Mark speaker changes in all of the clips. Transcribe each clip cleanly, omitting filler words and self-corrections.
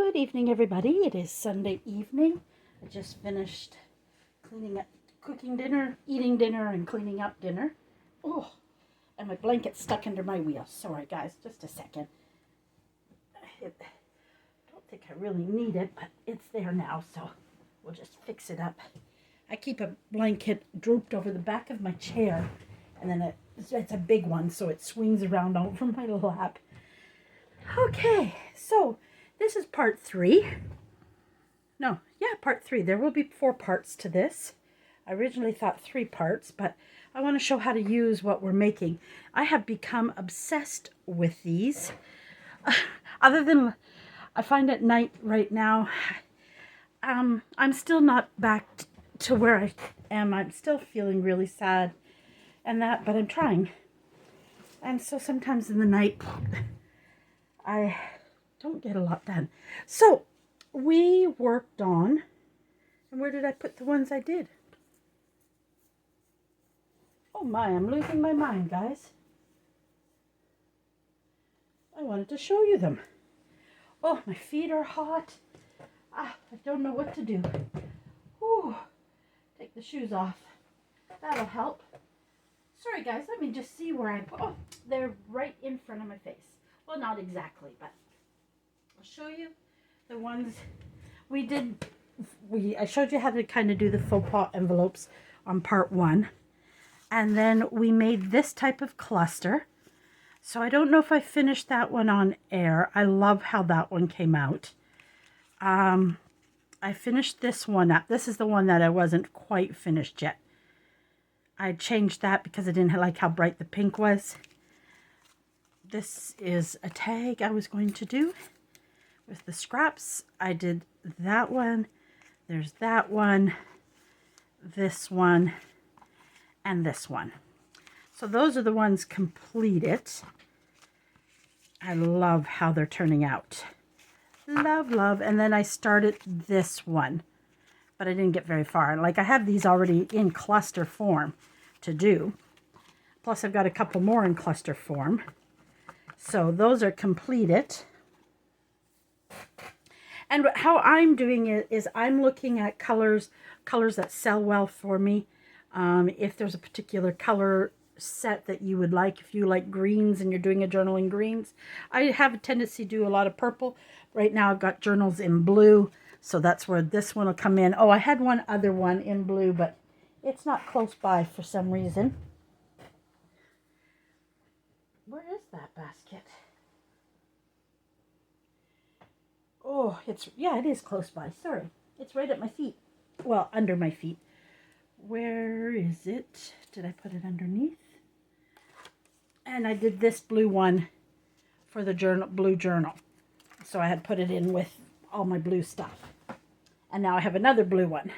Speaker 1: Good evening, everybody. It is Sunday evening. I just finished cleaning up, cooking dinner, eating dinner, and cleaning up dinner. Oh, and my blanket's stuck under my wheel. Sorry, guys, just a second. I don't think I really need it, but it's there now, so we'll just fix it up. I keep a blanket drooped over the back of my chair, and then it's a big one, so it swings around over my lap. Okay, so this is part 3. Part 3. There will be 4 parts to this. I originally thought 3 parts, but I want to show how to use what we're making. I have become obsessed with these. Other than I find at night right now, I'm still not back to where I am. I'm still feeling really sad and that, but I'm trying. And so sometimes in the night, I don't get a lot done. So we worked on, and where did I put the ones I did? Oh my, I'm losing my mind, guys. I wanted to show you them. Oh, my feet are hot. I don't know what to do. Whew. Take the shoes off. That'll help. Sorry, guys, let me just see where I put. Oh, they're right in front of my face. Well, not exactly, but I'll show you the ones we did. I showed you how to kind of do the faux pas envelopes on part 1. And then we made this type of cluster. So I don't know if I finished that one on air. I love how that one came out. I finished this one up. This is the one that I wasn't quite finished yet. I changed that because I didn't like how bright the pink was. This is a tag I was going to do with the scraps. I did that one. There's that one, this one, and this one. So those are the ones completed. I love how they're turning out. Love, love. And then I started this one, but I didn't get very far. Like, I have these already in cluster form to do. Plus I've got a couple more in cluster form. So those are completed. And how I'm doing it is I'm looking at colors that sell well for me. If there's a particular color set that you would like, if you like greens and you're doing a journal in greens. I have a tendency to do a lot of purple. Right now I've got journals in blue, so that's where this one will come in. Oh, I had one other one in blue, but it's not close by for some reason. Where is that basket? Oh, it is close by. Sorry. It's right at my feet. Well, under my feet. Where is it? Did I put it underneath? And I did this blue one for the blue journal. So I had put it in with all my blue stuff. And now I have another blue one.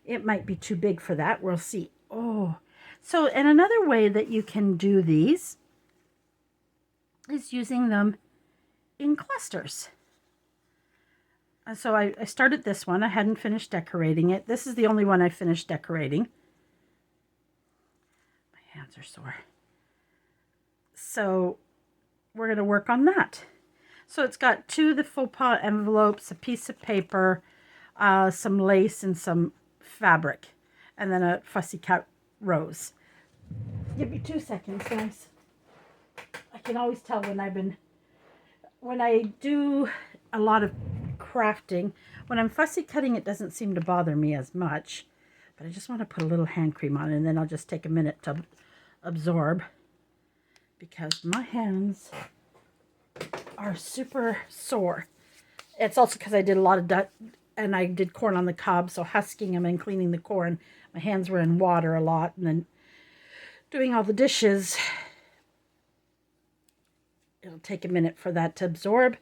Speaker 1: It might be too big for that. We'll see. Oh. So, and another way that you can do these is using them in clusters. And so I started this one. I hadn't finished decorating it. This is the only one I finished decorating. My hands are sore. So we're going to work on that. So it's got 2 of the faux pas envelopes, a piece of paper, some lace and some fabric, and then a fussy cut rose. Give me 2 seconds, guys. I can always tell when I do a lot of crafting, when I'm fussy cutting, it doesn't seem to bother me as much, but I just want to put a little hand cream on it, and then I'll just take a minute to absorb because my hands are super sore. It's also because I did a lot of and I did corn on the cob, so husking them and cleaning the corn, my hands were in water a lot, and then doing all the dishes, it'll take a minute for that to absorb.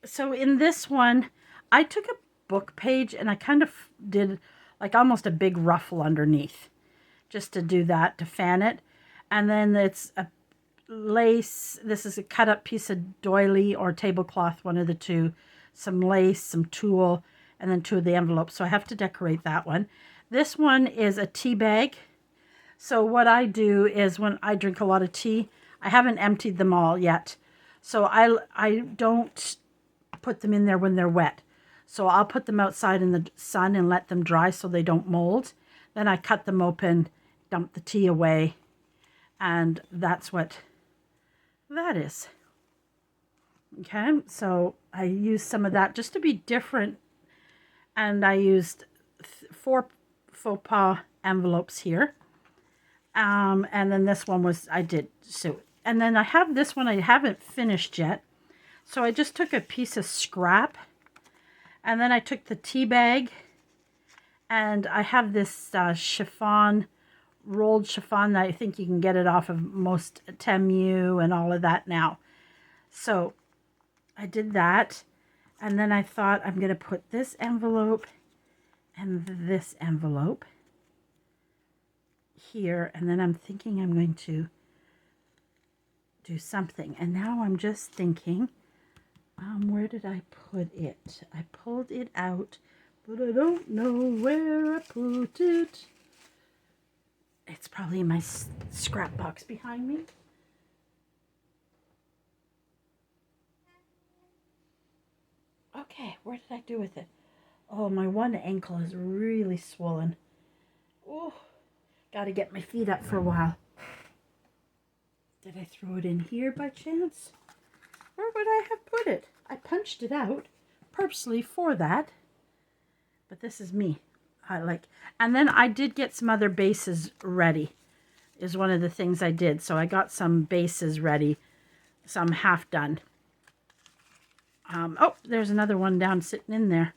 Speaker 1: So in this one, I took a book page and I kind of did like almost a big ruffle underneath just to do that, to fan it. And then it's a lace. This is a cut up piece of doily or tablecloth, one of the two, some lace, some tulle, and then 2 of the envelopes. So I have to decorate that one. This one is a tea bag. So what I do is when I drink a lot of tea, I haven't emptied them all yet. So I don't put them in there when they're wet. So I'll put them outside in the sun and let them dry so they don't mold. Then I cut them open, dump the tea away, and that's what that is. Okay, so I used some of that just to be different, and I used 4 faux pas envelopes here. And then this one was, I did, so, and then I have this one I haven't finished yet. So I just took a piece of scrap, and then I took the tea bag, and I have this chiffon, rolled chiffon that I think you can get it off of most Temu and all of that now. So I did that, and then I thought I'm going to put this envelope and this envelope here, and then I'm thinking I'm going to do something. And now I'm just thinking, where did I put it? I pulled it out, but I don't know where I put it. It's probably in my scrap box behind me. Okay, where did I do with it? Oh, my one ankle is really swollen. Oh, got to get my feet up for a while. Did I throw it in here by chance? Where would I have put it? I punched it out purposely for that. But this is me. And then I did get some other bases ready, is one of the things I did. So I got some bases ready, some half done. Oh, there's another one down sitting in there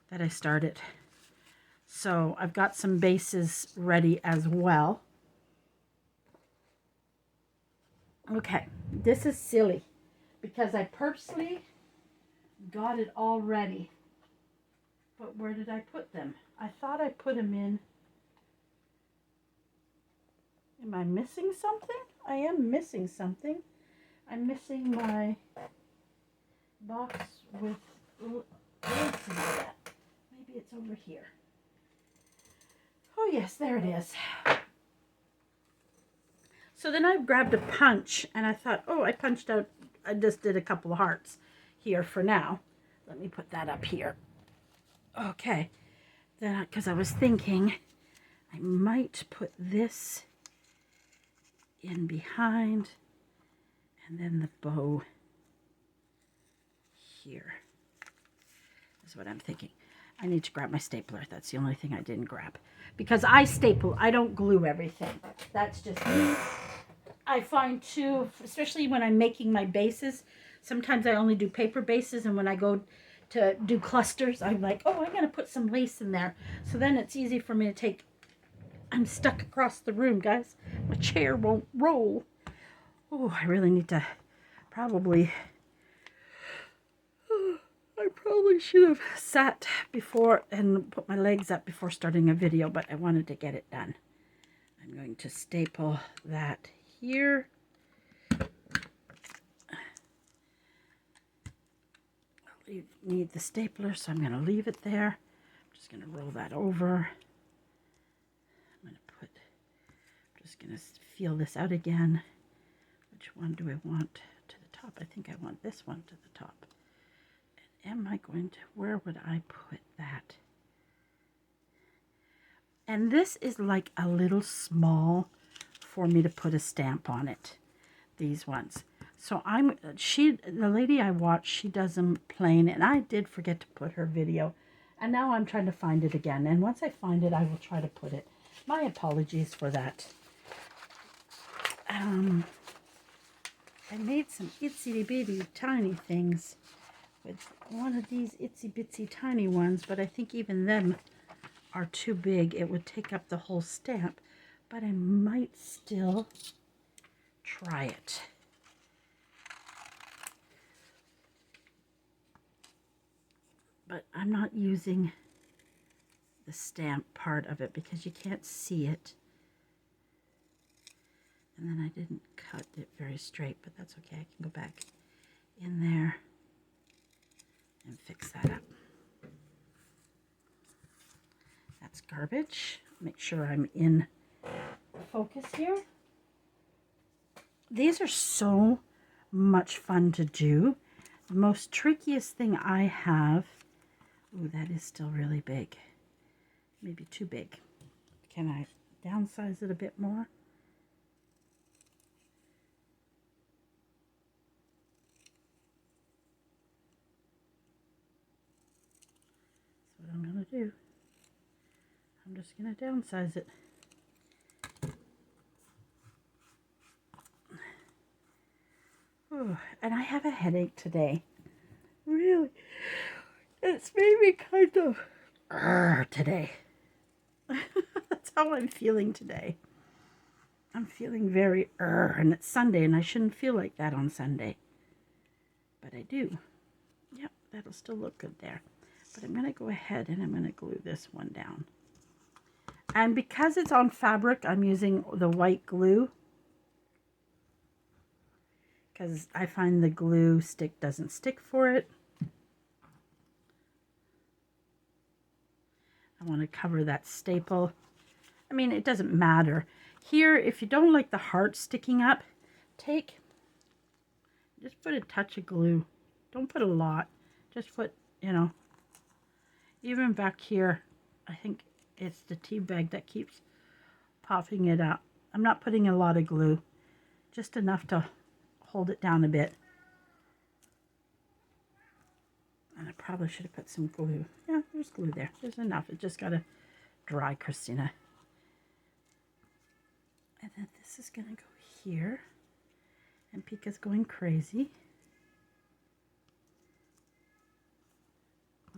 Speaker 1: that I started. So I've got some bases ready as well. Okay, this is silly because I purposely got it all ready. But where did I put them? I thought I put them in. Am I missing something? I am missing something. I'm missing my box with lace in it. Maybe it's over here. Oh yes, there it is. So then I grabbed a punch and I thought, oh, I punched out, I just did a couple of hearts here for now. Let me put that up here. Okay, then because I was thinking I might put this in behind and then the bow here is what I'm thinking. I need to grab my stapler. That's the only thing I didn't grab because I staple. I don't glue everything. That's just me. I find too, especially when I'm making my bases, sometimes I only do paper bases, and when I go to do clusters, I'm like, oh, I'm going to put some lace in there. So then it's easy for me to take. I'm stuck across the room, guys. My chair won't roll. Oh, I really need to probably... I probably should have sat before and put my legs up before starting a video, but I wanted to get it done. I'm going to staple that here. I need the stapler, so I'm going to leave it there. I'm just going to roll that over. I'm just going to feel this out again. Which one do I want to the top? I think I want this one to the top. And am I going to, where would I put that? And this is like a little small for me to put a stamp on it. These ones. So the lady I watched, she does them plain, and I did forget to put her video. And now I'm trying to find it again. And once I find it, I will try to put it. My apologies for that. I made some itsy bitty tiny things with one of these itsy bitsy tiny ones, but I think even them are too big. It would take up the whole stamp, but I might still try it. But I'm not using the stamp part of it because you can't see it. And then I didn't cut it very straight, but that's okay. I can go back in there and fix that up. That's garbage. Make sure I'm in focus here. These are so much fun to do. The most trickiest thing I have, ooh, that is still really big. Maybe too big. Can I downsize it a bit more? That's what I'm going to do. I'm just going to downsize it. Ooh, and I have a headache today. Really. It's made me kind of today. That's how I'm feeling today. I'm feeling very and it's Sunday and I shouldn't feel like that on Sunday. But I do. Yep, that'll still look good there. But I'm going to go ahead and I'm going to glue this one down. And because it's on fabric, I'm using the white glue. Because I find the glue stick doesn't stick for it. I want to cover that staple. I mean, it doesn't matter. Here, if you don't like the heart sticking up, just put a touch of glue. Don't put a lot. Just put, you know, even back here, I think it's the tea bag that keeps popping it up. I'm not putting a lot of glue, just enough to hold it down a bit. And I probably should have put some glue. Yeah, there's glue there. There's enough. It just got to dry, Christina. And then this is going to go here. And Pika's going crazy.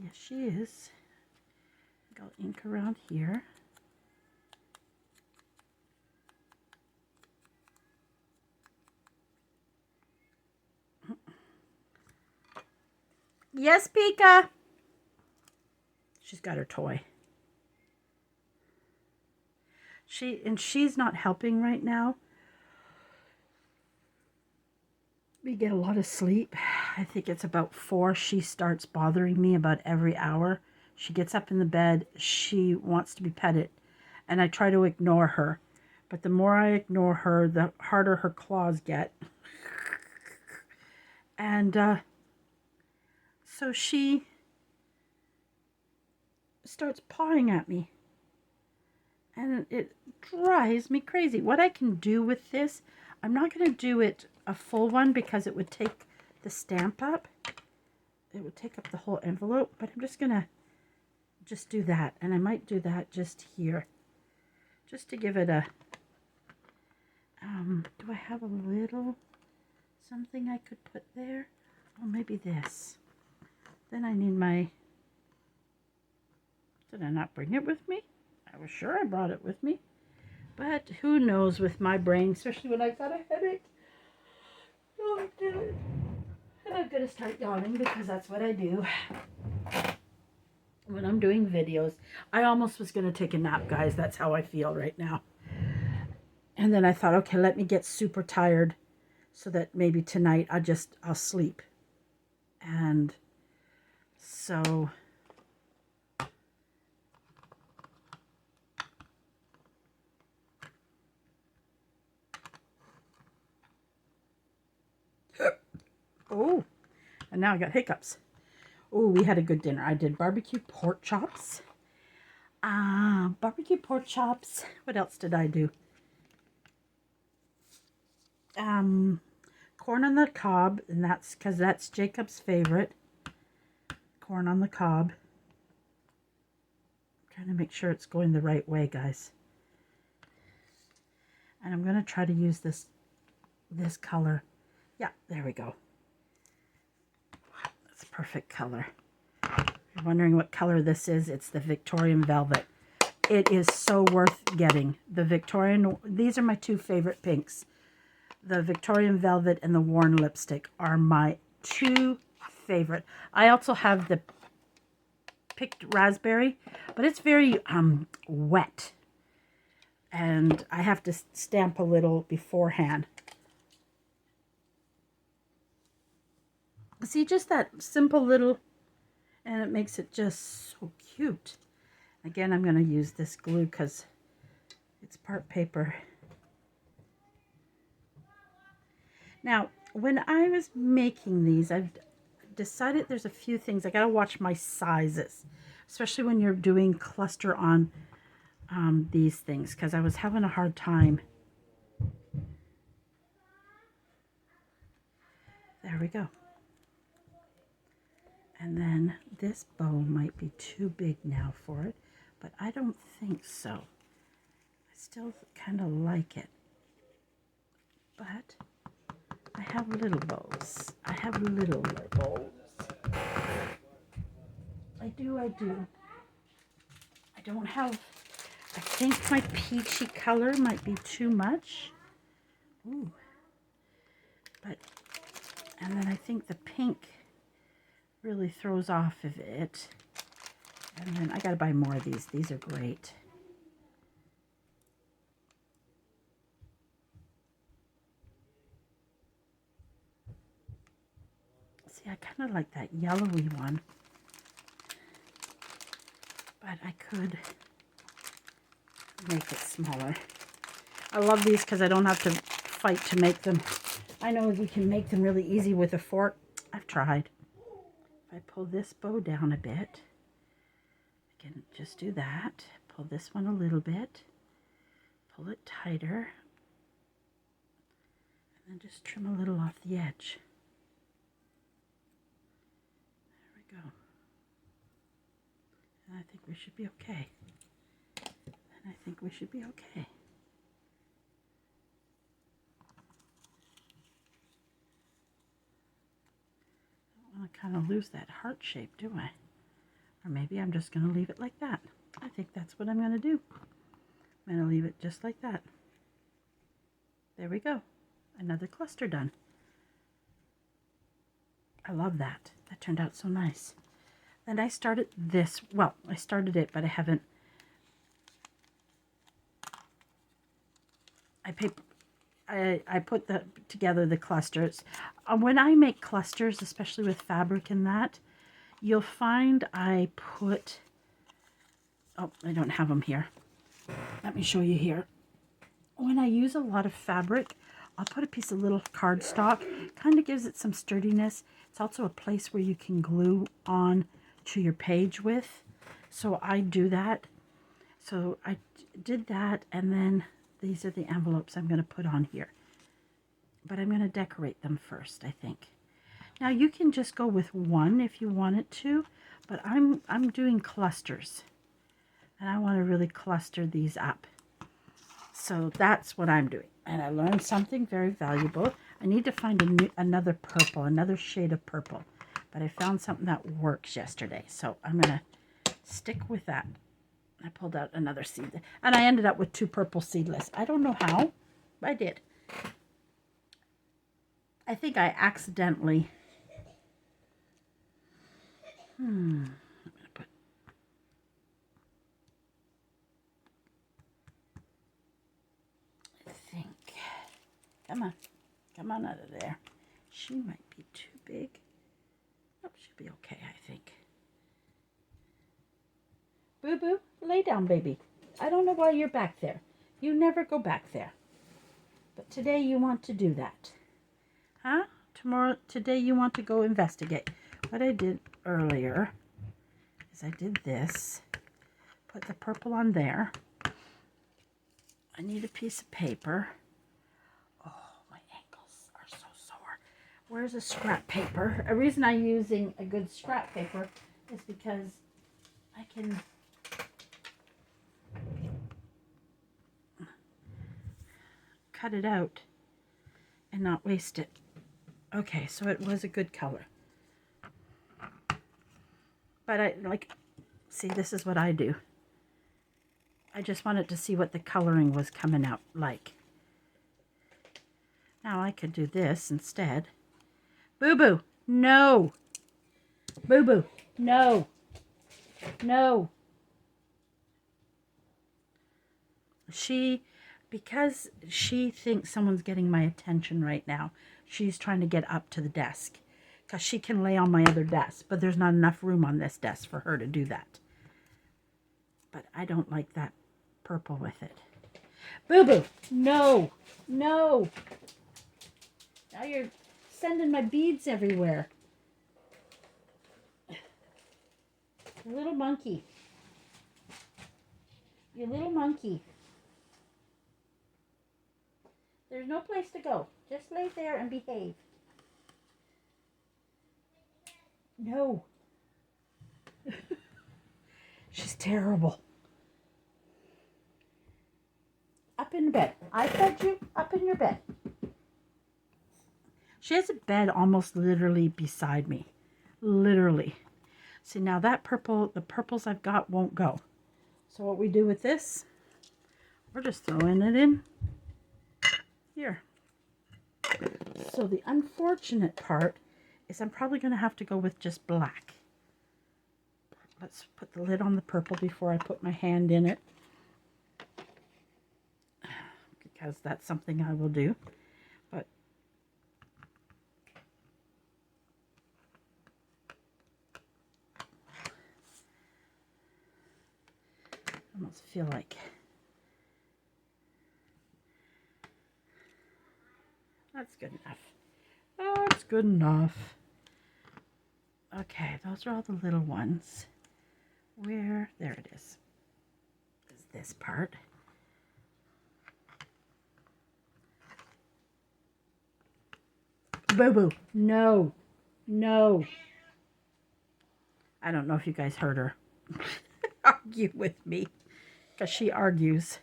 Speaker 1: Yes, she is. I'll ink around here. Yes, Pika. She's got her toy. She's not helping right now. We get a lot of sleep. I think it's about 4. She starts bothering me about every hour. She gets up in the bed. She wants to be petted. And I try to ignore her. But the more I ignore her, the harder her claws get. And so she starts pawing at me. And it drives me crazy. What I can do with this, I'm not going to do it a full one because it would take the stamp up. It would take up the whole envelope. But I'm just going to just do that. And I might do that just here. Just to give it a... do I have a little something I could put there? Oh, maybe this. Then I need my... Did I not bring it with me? I was sure I brought it with me. But who knows with my brain, especially when I've got a headache. Oh, damn it. And I'm going to start yawning because that's what I do when I'm doing videos. I almost was going to take a nap, guys. That's how I feel right now. And then I thought, okay, let me get super tired so that maybe tonight I'll sleep. And so... Oh, and now I got hiccups. Oh, we had a good dinner. I did barbecue pork chops. Barbecue pork chops. What else did I do? Corn on the cob, and that's because that's Jacob's favorite. Corn on the cob. I'm trying to make sure it's going the right way, guys. And I'm going to try to use this color. Yeah, there we go. That's a perfect color. You're wondering what color this is. It's the Victorian Velvet. It is so worth getting. The Victorian, these are my 2 favorite pinks. The Victorian Velvet and the Worn Lipstick are my 2 favorite. I also have the picked raspberry, but it's very wet. And I have to stamp a little beforehand. See, just that simple little, and it makes it just so cute. Again, I'm going to use this glue because it's part paper Now, when I was making these, I've decided there's a few things. I got to watch my sizes, especially when you're doing cluster on these things, because I was having a hard time. There we go. And then this bow might be too big now for it, but I don't think so. I still kind of like it. But I have little bows. I have little bows. I do. I don't have, I think my peachy color might be too much. Ooh. But, and then I think the pink really throws off of it. And then I gotta buy more of these. These are great. See, I kind of like that yellowy one. But I could make it smaller. I love these because I don't have to fight to make them. I know you can make them really easy with a fork. I've tried. If I pull this bow down a bit, I can just do that. Pull this one a little bit. Pull it tighter. And then just trim a little off the edge. There we go. And I think we should be okay. And I think we should be okay. I don't want to kind of lose that heart shape, do I? Or maybe I'm just going to leave it like that. I think that's what I'm going to do. I'm going to leave it just like that. There we go. Another cluster done. I love that. That turned out so nice. Then I started this. Well, I started it, but I haven't. I put together the clusters. When I make clusters, especially with fabric and that, you'll find I put, oh, I don't have them here. Let me show you here. When I use a lot of fabric, I'll put a piece of little cardstock. Kind of gives it some sturdiness. It's also a place where you can glue on to your page with. So I do that. So I did that, and then these are the envelopes I'm going to put on here. But I'm going to decorate them first, I think. Now you can just go with one if you wanted to, but I'm doing clusters. And I want to really cluster these up. So that's what I'm doing. And I learned something very valuable. I need to find another purple, another shade of purple. But I found something that works yesterday. So I'm going to stick with that. I pulled out another seed. And I ended up with 2 purple seedless. I don't know how, but I did. I think I accidentally... I'm going to put... I think... Come on. Come on out of there. She might be too big. Oh, she'll be okay, I think. Boo-boo, lay down, baby. I don't know why you're back there. You never go back there. But today you want to do that. Huh? Today you want to go investigate. What I did earlier is I did this. Put the purple on there. I need a piece of paper. Oh, my ankles are so sore. Where's a scrap paper? A reason I'm using a good scrap paper is because I can cut it out and not waste it. Okay, so it was a good color. But I see, this is what I do. I just wanted to see what the coloring was coming out like. Now I could do this instead. Boo-boo, no. Boo-boo, no. No. Because she thinks someone's getting my attention right now, she's trying to get up to the desk. Because she can lay on my other desk, but there's not enough room on this desk for her to do that. But I don't like that purple with it. Boo-boo, no, no. Now you're sending my beads everywhere. You little monkey. You little monkey. There's no place to go. Just lay there and behave. No. She's terrible. Up in bed. I fed you up in your bed. She has a bed almost literally beside me. Literally. See, now that purple, the purples I've got won't go. So what we do with this, we're just throwing it in here. So the unfortunate part is I'm probably going to have to go with just black. Let's put the lid on the purple before I put my hand in it, because that's something I will do. But I almost feel like that's good enough. That's good enough. Okay, those are all the little ones. Where? There it is. Is this part. Boo-boo. No. No. I don't know if you guys heard her argue with me, because she argues.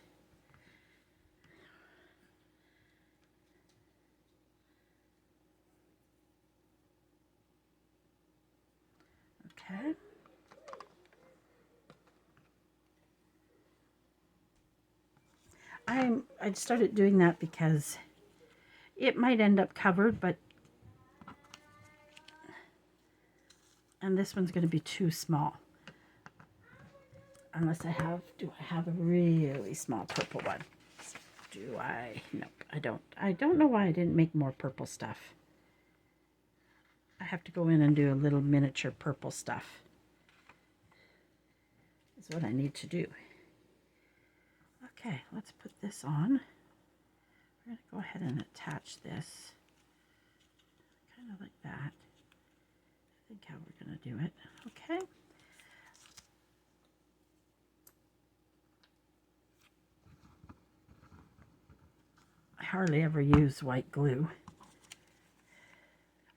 Speaker 1: Okay. I started doing that because it might end up covered, but and this one's going to be too small. Unless I have, do I have a really small purple one? Do I? Nope, I don't. I don't know why I didn't make more purple stuff. I have to go in and do a little miniature purple stuff. Is what I need to do. Okay, let's put this on. We're going to go ahead and attach this. Kind of like that. I think how we're going to do it. Okay. I hardly ever use white glue.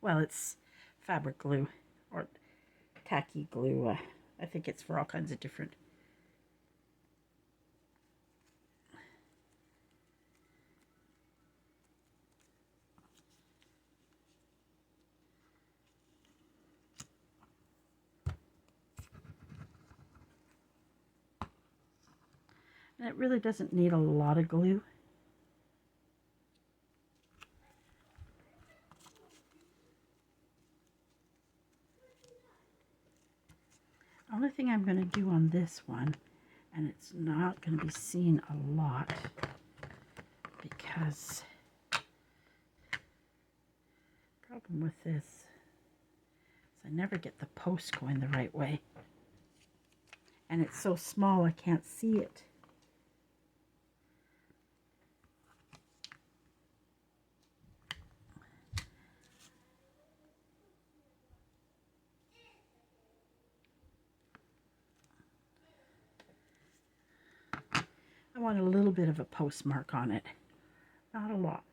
Speaker 1: Well, it's fabric glue or tacky glue. I think it's for all kinds of different. And it really doesn't need a lot of glue. The only thing I'm going to do on this one, and it's not going to be seen a lot, because the problem with this is I never get the post going the right way. And it's so small I can't see it. I want a little bit of a postmark on it, not a lot.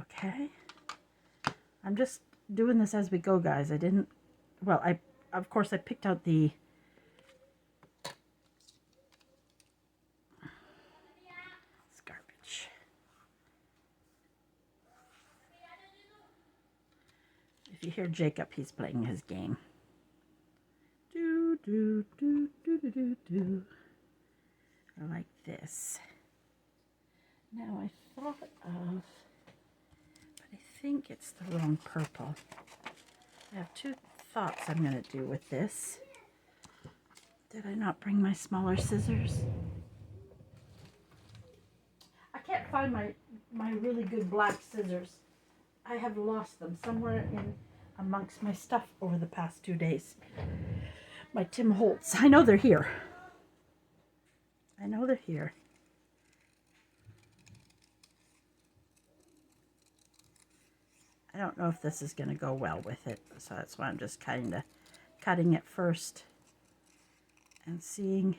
Speaker 1: Okay, I'm just doing this as we go, guys. I didn't, well, of course I picked out the it's garbage. If you hear Jacob, he's playing his game. Do do do do do do do. Like this. Now I thought of, but I think it's the wrong purple. I have two thoughts I'm going to do with this. Did I not bring my smaller scissors? I can't find my really good black scissors. I have lost them somewhere in amongst my stuff over the past 2 days. My Tim Holtz. I know they're here. I know they're here. I don't know if this is going to go well with it, so that's why I'm just kind of cutting it first and seeing.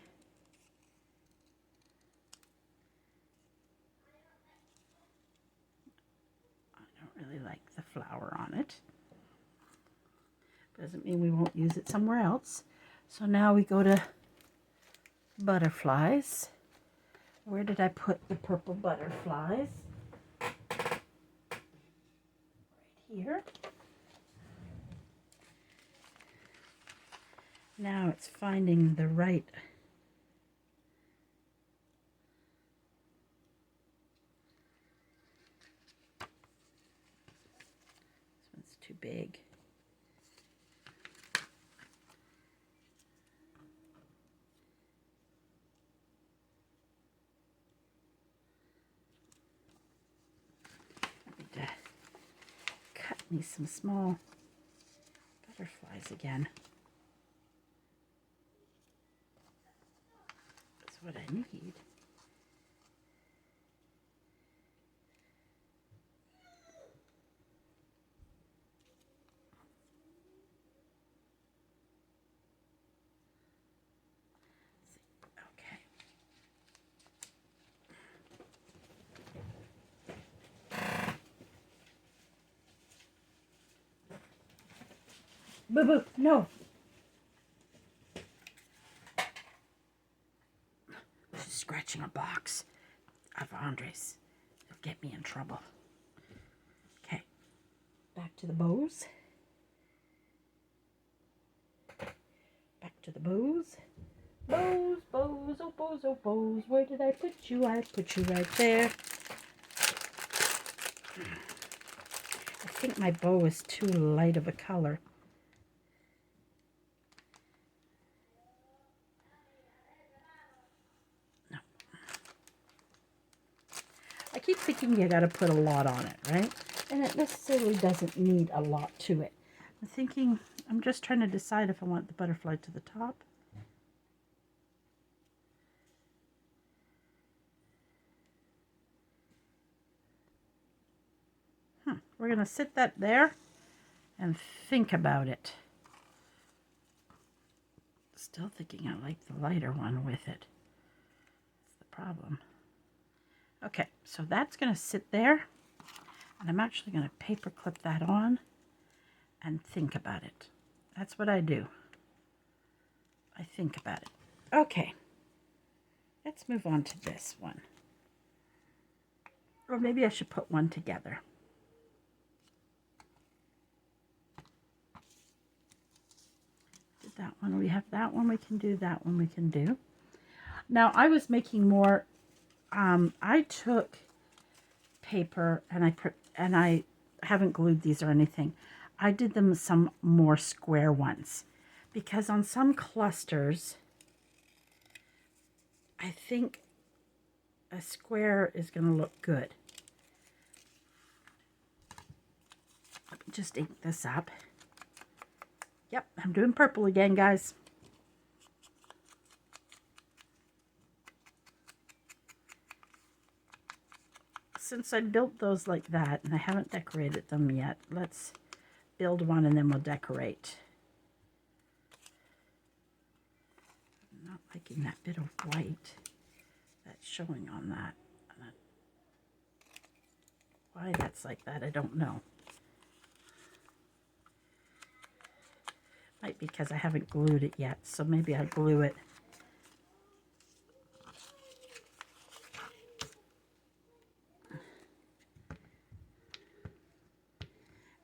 Speaker 1: I don't really like the flower on it. Doesn't mean we won't use it somewhere else. So now we go to butterflies. Where did I put the purple butterflies? Right here. Now it's finding the right this one's too big. I need to cut me some small butterflies again. That's what I need. Okay. Boo boo, no. She's scratching a box of Andre's. It'll get me in trouble. Okay, back to the bows. Back to the bows. Bows, bows, oh bows, oh bows. Where did I put you? I put you right there. I think my bow is too light of a color. No. I keep thinking you gotta put a lot on it, right? And it necessarily doesn't need a lot to it. I'm thinking, I'm just trying to decide if I want the butterfly to the top. We're going to sit that there and think about it. Still thinking I like the lighter one with it. That's the problem. Okay, so that's going to sit there. And I'm actually going to paper clip that on and think about it. That's what I do. I think about it. Okay, let's move on to this one. Or maybe I should put one together. That one, we have that one we can do, that one we can do. Now I was making more, I took paper and I haven't glued these or anything. I did them some more square ones because on some clusters, I think a square is going to look good. Let me just ink this up. Yep, I'm doing purple again, guys. Since I built those like that, and I haven't decorated them yet, let's build one and then we'll decorate. I'm not liking that bit of white that's showing on that. Why that's like that, I don't know. Might be because I haven't glued it yet, so maybe I'll glue it.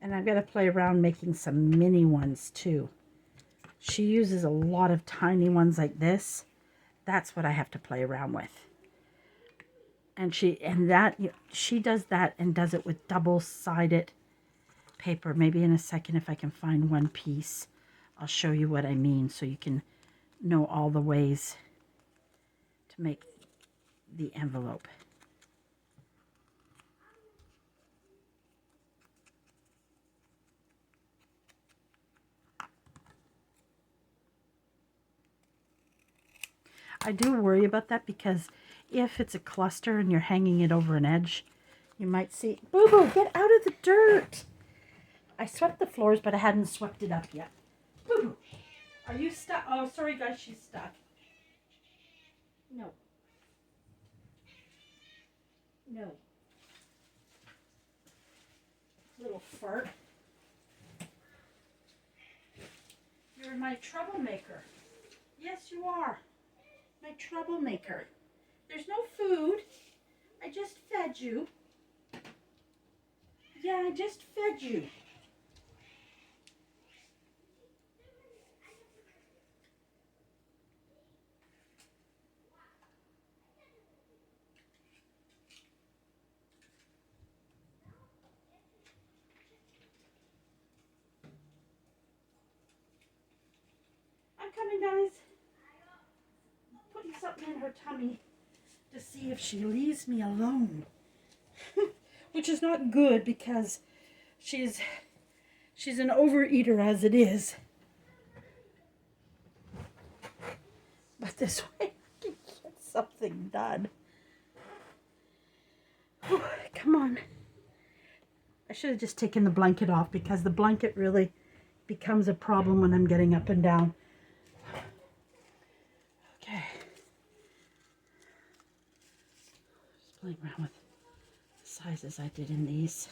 Speaker 1: And I've got to play around making some mini ones too. She uses a lot of tiny ones like this. That's what I have to play around with. And she does that and does it with double-sided paper. Maybe in a second if I can find one piece, I'll show you what I mean so you can know all the ways to make the envelope. I do worry about that because if it's a cluster and you're hanging it over an edge, you might see, Boo Boo, get out of the dirt. I swept the floors, but I hadn't swept it up yet. Boo-boo. Are you stuck? Oh, sorry, guys, she's stuck. No. No. Little fart. You're my troublemaker. Yes, you are. My troublemaker. There's no food. I just fed you. Yeah, I just fed you. I'm coming, guys. Putting something in her tummy to see if she leaves me alone. Which is not good because she's an overeater as it is. But this way I can get something done. Oh, come on. I should have just taken the blanket off because the blanket really becomes a problem when I'm getting up and down. Okay. Just playing around with the sizes I did in these.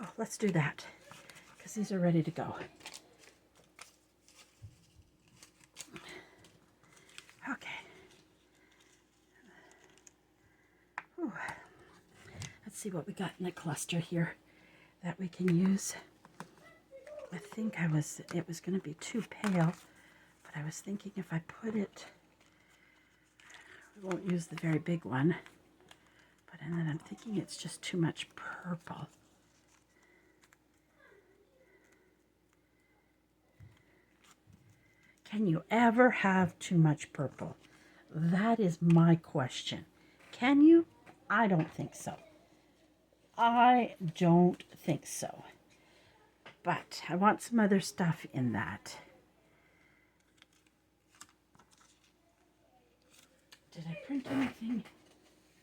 Speaker 1: Oh, let's do that because these are ready to go. Okay. Whew. Let's see what we got in the cluster here that we can use. I think it was going to be too pale, but I was thinking if I put it, we won't use the very big one, and then I'm thinking it's just too much purple. Can you ever have too much purple? That is my question. Can you? I don't think so. I don't think so. But I want some other stuff in that. Did I print anything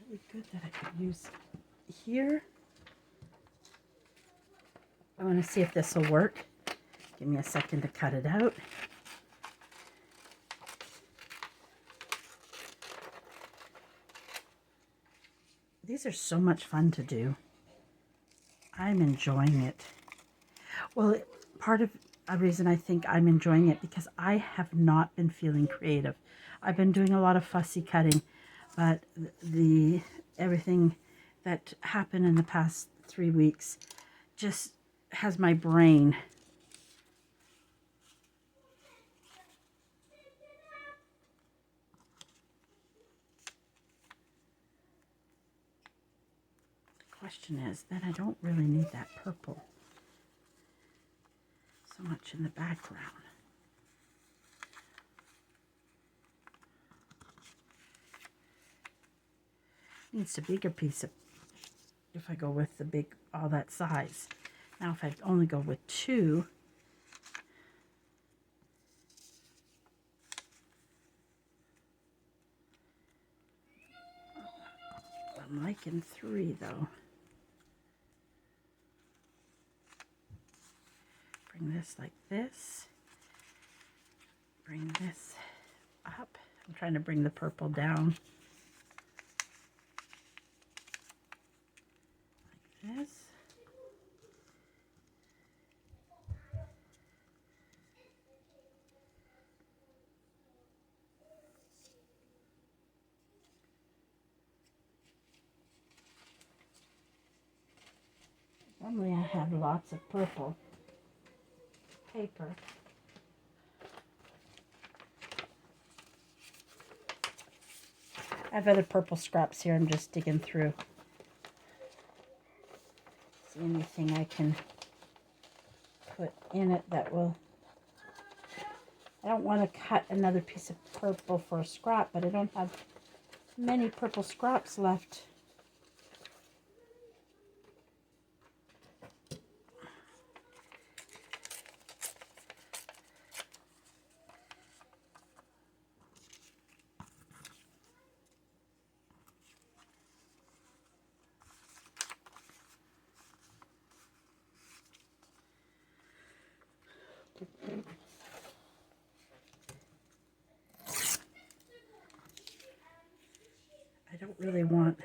Speaker 1: really good that I could use here? I want to see if this will work. Give me a second to cut it out. These are so much fun to do. I'm enjoying it. Well, part of a reason I think I'm enjoying it because I have not been feeling creative. I've been doing a lot of fussy cutting, but everything that happened in the past 3 weeks just has my brain question is that I don't really need that purple so much in the background. Needs a bigger piece of, if I go with the big, all that size. Now if I only go with 2, I'm liking 3 though. Bring this like this. Bring this up. I'm trying to bring the purple down. Like this. Normally I have lots of purple paper. I have other purple scraps here. I'm just digging through. See anything I can put in it that will... I don't want to cut another piece of purple for a scrap, but I don't have many purple scraps left. don't really want.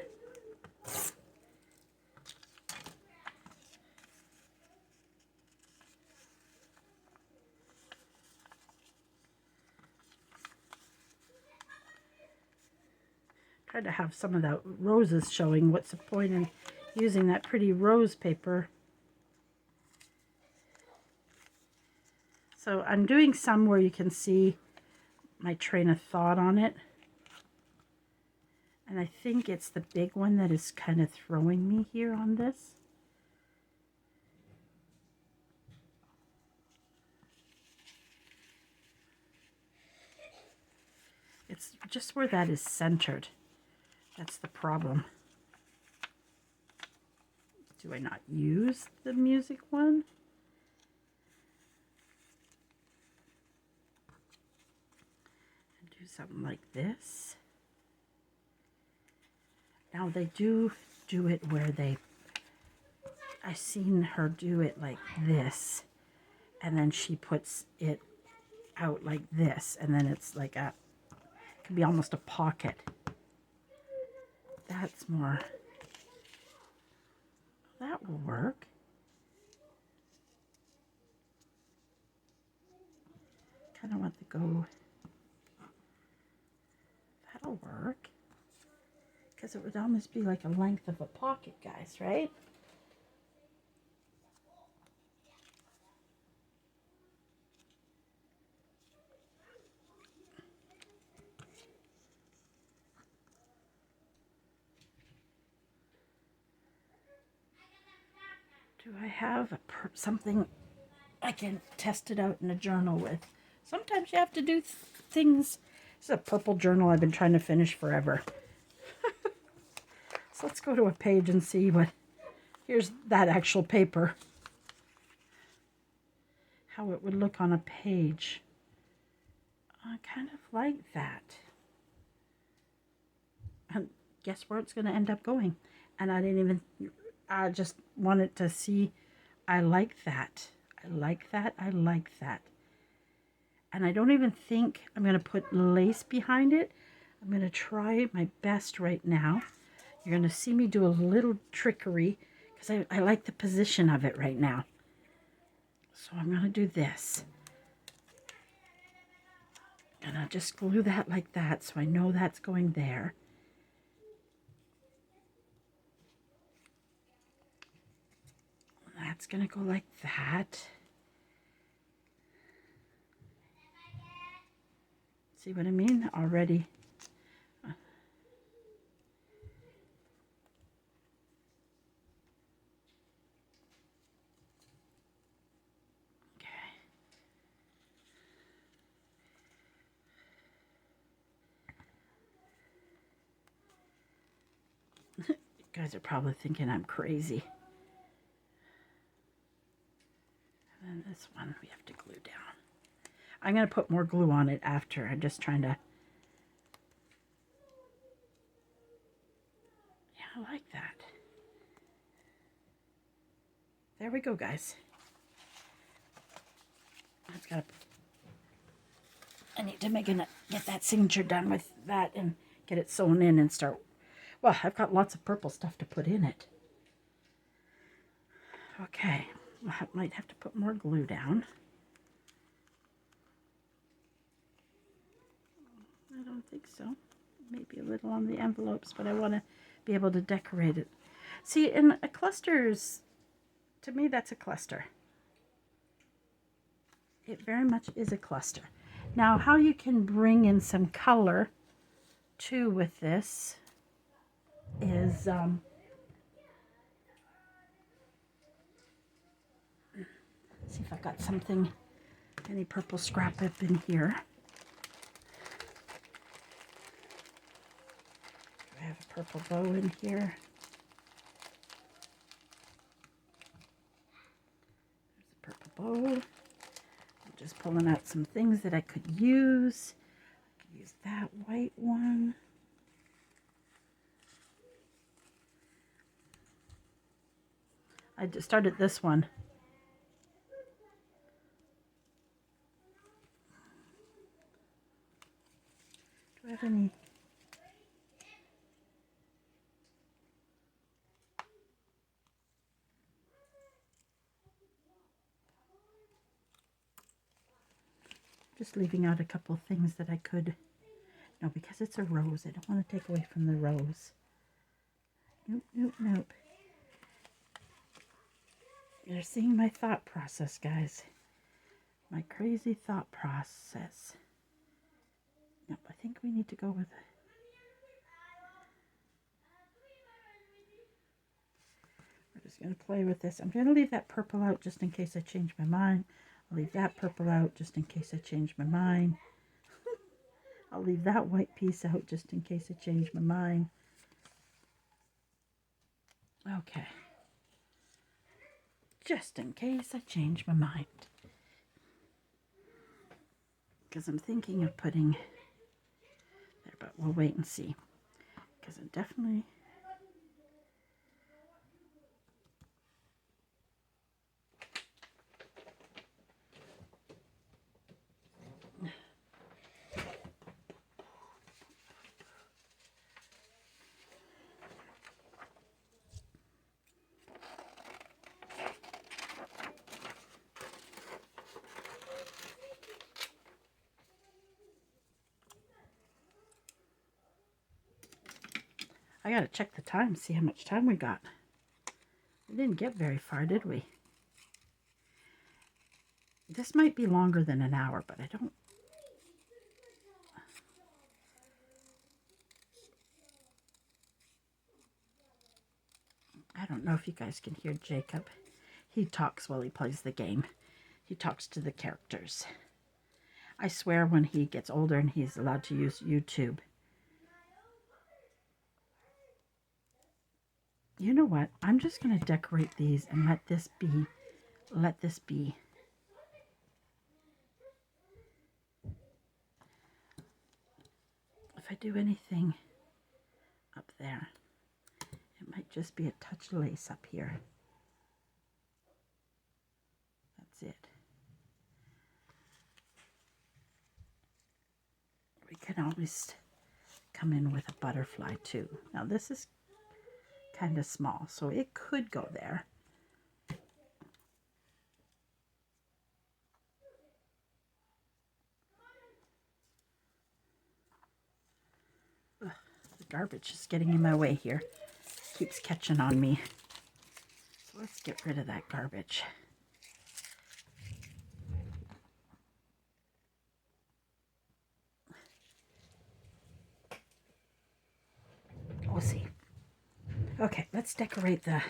Speaker 1: Try to have some of the roses showing. What's the point in using that pretty rose paper? So I'm doing some where you can see my train of thought on it. And I think it's the big one that is kind of throwing me here on this. It's just where that is centered. That's the problem. Do I not use the music one? And do something like this. Now they do it where I've seen her do it like this, and then she puts it out like this, and then it's like it could be almost a pocket. That's more, that will work. Kind of want to go, that'll work. Because it would almost be like a length of a pocket, guys, right? Do I have something I can test it out in a journal with? Sometimes you have to do things. This is a purple journal I've been trying to finish forever. So let's go to a page and see what, here's that actual paper. How it would look on a page. I kind of like that. And guess where it's going to end up going? And I didn't even, I just wanted to see, I like that. I like that. I like that. And I don't even think I'm going to put lace behind it. I'm going to try my best right now. You're going to see me do a little trickery because I like the position of it right now. So I'm going to do this. And I'll just glue that like that so I know that's going there. That's going to go like that. See what I mean? Already. You guys are probably thinking I'm crazy. And then this one we have to glue down. I'm going to put more glue on it after. I'm just trying to... Yeah, I like that. There we go, guys. I need to get that signature done with that and get it sewn in and start... Well, I've got lots of purple stuff to put in it. Okay, I might have to put more glue down. I don't think so. Maybe a little on the envelopes, but I want to be able to decorate it. See, in a cluster's, to me, that's a cluster. It very much is a cluster. Now, how you can bring in some color, too, with this is... see if I've got something, any purple scrap up in here. Do I have a purple bow in here? There's a purple bow. I'm just pulling out some things that I could use. I could use that white one. I just started this one. Do I have any? Just leaving out a couple things that I could. No, because it's a rose. I don't want to take away from the rose. Nope, nope, nope. You're seeing my thought process, guys. My crazy thought process. Nope, I think we need to go with it. We're just going to play with this. I'm going to leave that purple out just in case I change my mind. I'll leave that purple out just in case I change my mind. I'll leave that white piece out just in case I change my mind. Okay. Just in case I change my mind. Because I'm thinking of putting there, but we'll wait and see. Because I'm definitely... I gotta check the time, see how much time we got. We didn't get very far, did we? This might be longer than an hour, but I don't know if you guys can hear Jacob. He talks while he plays the game. He talks to the characters. I swear when he gets older and he's allowed to use YouTube. You know what? I'm just going to decorate these and let this be. Let this be. If I do anything up there, it might just be a touch lace up here. That's it. We can always come in with a butterfly too. Now this is kind of small, so it could go there. Ugh, the garbage is getting in my way here. Keeps catching on me. So let's get rid of that garbage. We'll see. Okay, let's decorate the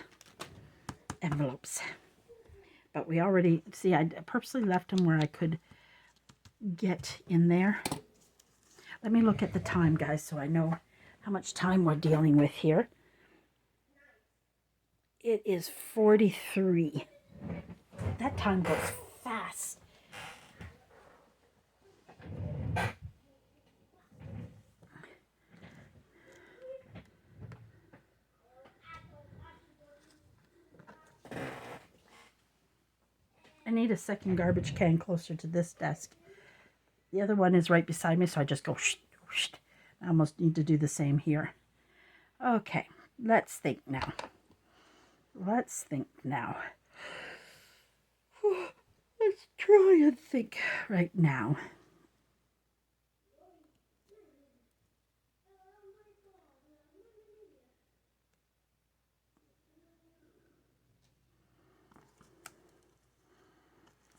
Speaker 1: envelopes. But we already, see, I purposely left them where I could get in there. Let me look at the time, guys, so I know how much time we're dealing with here. It is 43. That time goes fast. I need a second garbage can closer to this desk. The other one is right beside me, so I just go shh, shh. I almost need to do the same here. Okay, let's think now. Let's think now. Let's try and think right now.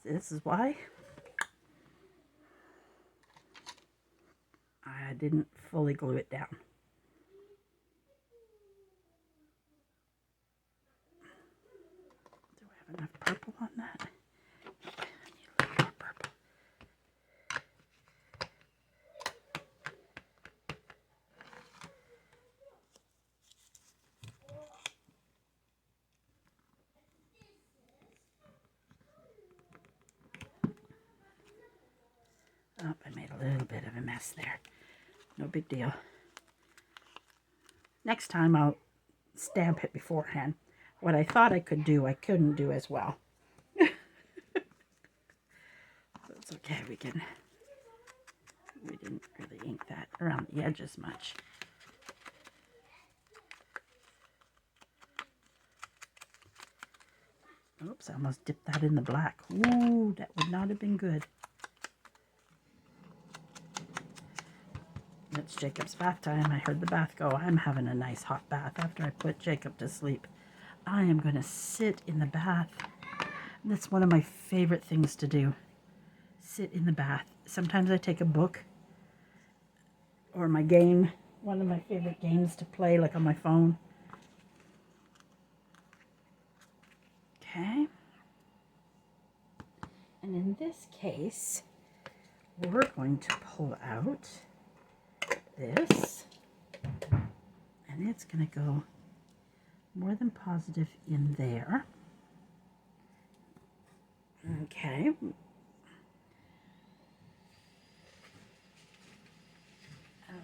Speaker 1: This is why I didn't fully glue it down. Do I have enough purple on that? I need a little more purple. Oh, I made a little bit of a mess there. No big deal. Next time I'll stamp it beforehand. What I thought I could do, I couldn't do as well. It's okay, we didn't really ink that around the edges much. Oops, I almost dipped that in the black. Ooh, that would not have been good. It's Jacob's bath time. I heard the bath go. I'm having a nice hot bath after I put Jacob to sleep. I am going to sit in the bath. That's one of my favorite things to do. Sit in the bath. Sometimes I take a book or my game. One of my favorite games to play, like on my phone. Okay. And in this case, we're going to pull out this, and it's going to go more than positive in there. Okay. And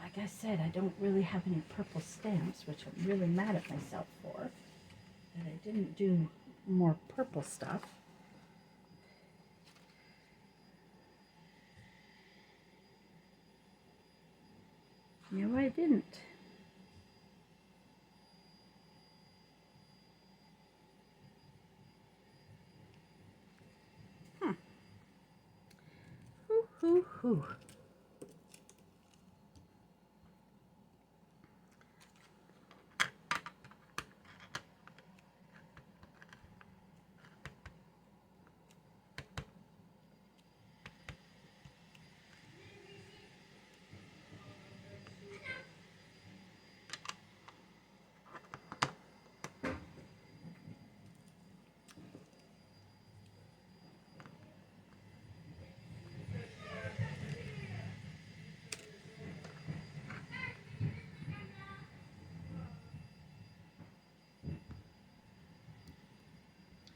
Speaker 1: like I said, I don't really have any purple stamps, which I'm really mad at myself for, that I didn't do more purple stuff. No, I didn't. Hoo, hoo.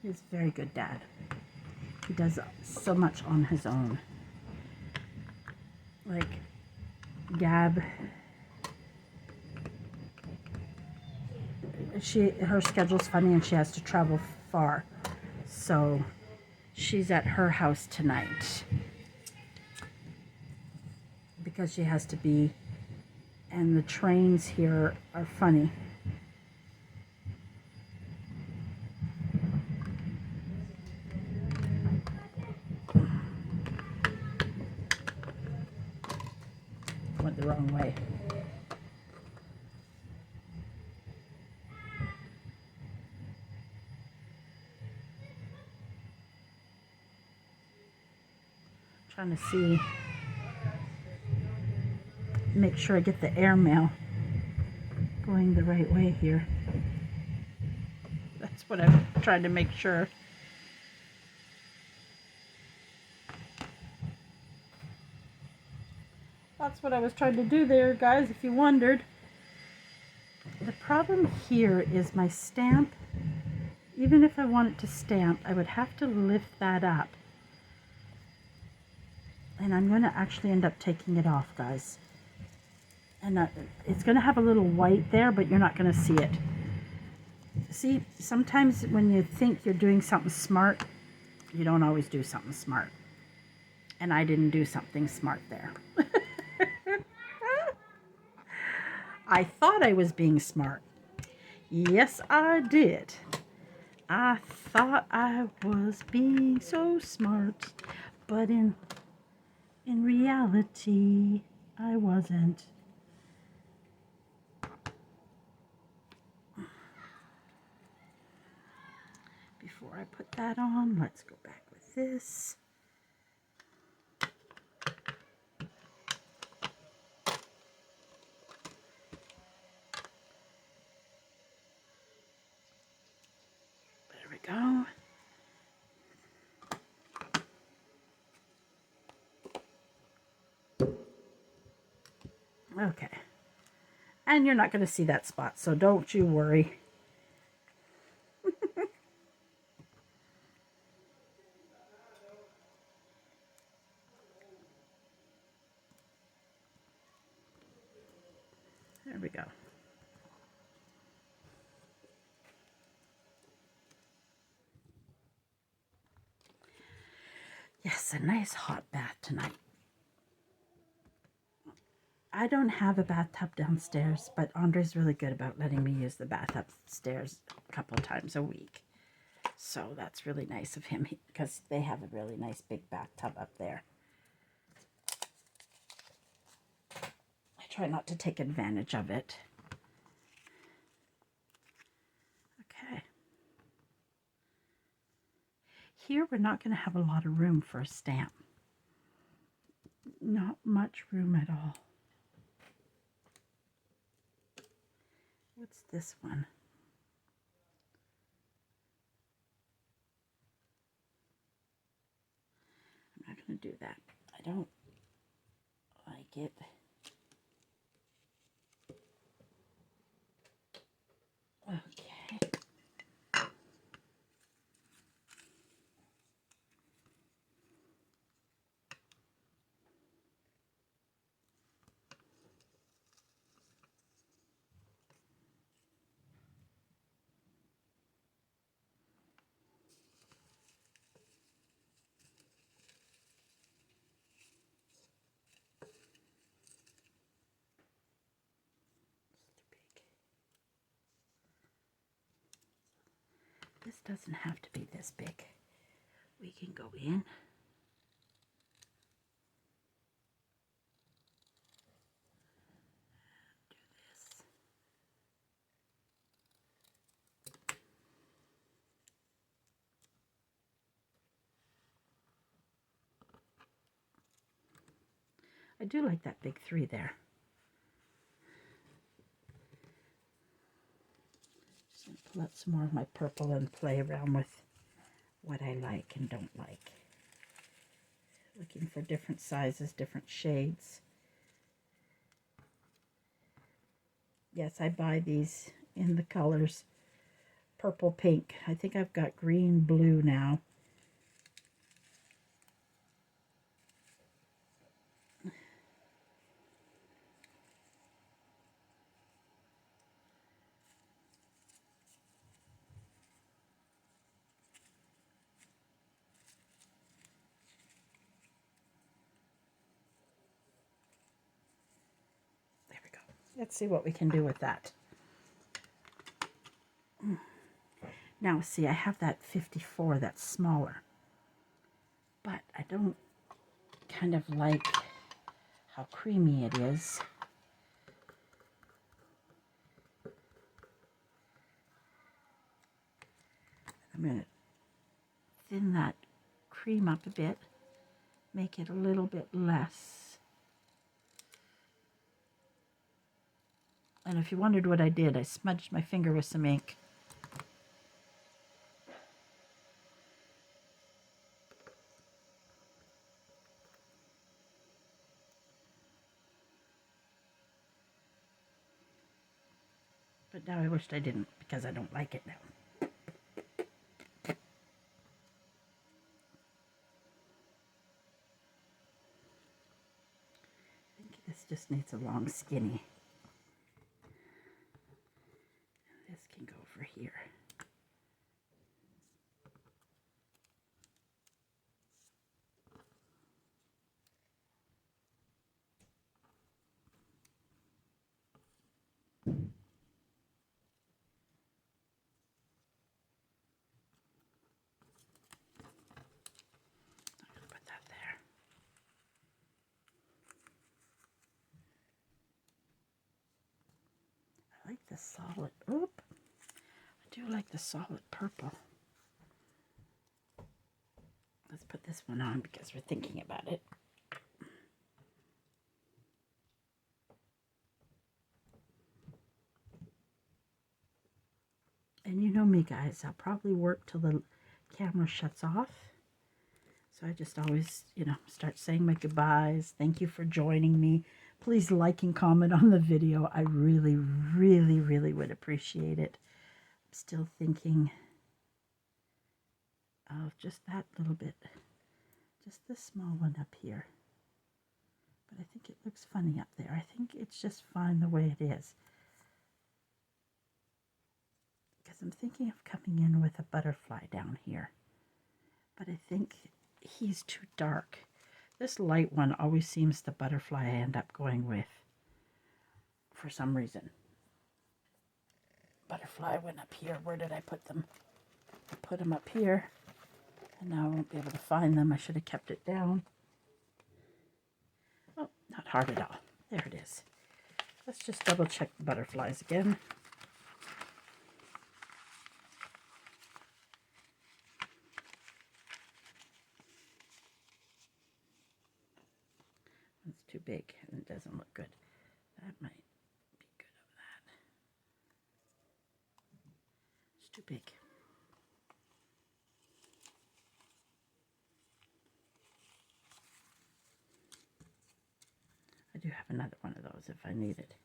Speaker 1: He's a very good dad. He does so much on his own. Like, Gab, her schedule's funny and she has to travel far. So she's at her house tonight because she has to be, and the trains here are funny. Went the wrong way. Trying to see, make sure I get the airmail going the right way here. That's what I'm trying to make sure. That's what I was trying to do there, guys, if you wondered. The problem here is my stamp. Even if I want it to stamp, I would have to lift that up. And I'm going to actually end up taking it off, guys. And it's going to have a little white there, but you're not going to see it. See, sometimes when you think you're doing something smart, you don't always do something smart. And I didn't do something smart there. I thought I was being smart. Yes, I did. I thought I was being so smart, but in reality, I wasn't. Before I put that on, let's go back with this. There we go. Okay. And you're not going to see that spot, so don't you worry. There we go. Yes, a nice hot bath tonight. I don't have a bathtub downstairs, but Andre's really good about letting me use the bath upstairs a couple times a week. So that's really nice of him because they have a really nice big bathtub up there. I try not to take advantage of it. Okay. Here we're not going to have a lot of room for a stamp. Not much room at all. What's this one? I'm not going to do that. I don't like it. Okay. This doesn't have to be this big. We can go in. Do this. I do like that big 3 there. Just gonna pull out some more of my purple and play around with what I like and don't like. Looking for different sizes, different shades. Yes, I buy these in the colors purple, pink. I think I've got green, blue now. There we go. Let's see what we can do with that. Now, see, I have that 54 that's smaller, but I don't kind of like how creamy it is. I'm going to thin that cream up a bit, make it a little bit less. And if you wondered what I did, I smudged my finger with some ink. But now I wished I didn't, because I don't like it now. I think this just needs a long skinny. This can go over here. I like the solid, oop, I do like the solid purple. Let's put this one on because we're thinking about it. And you know me, guys, I'll probably work till the camera shuts off. So I just always, you know, start saying my goodbyes. Thank you for joining me. Please like and comment on the video. I really, really, really would appreciate it. I'm still thinking of just that little bit. Just this small one up here. But I think it looks funny up there. I think it's just fine the way it is. Because I'm thinking of coming in with a butterfly down here. But I think he's too dark. This light one always seems the butterfly I end up going with for some reason. Butterfly went up here. Where did I put them? I put them up here, and now I won't be able to find them. I should have kept it down. Oh, not hard at all. There it is. Let's just double check the butterflies again. It's too big and it doesn't look good. That might be good of that. It's too big. I do have another one of those if I need it.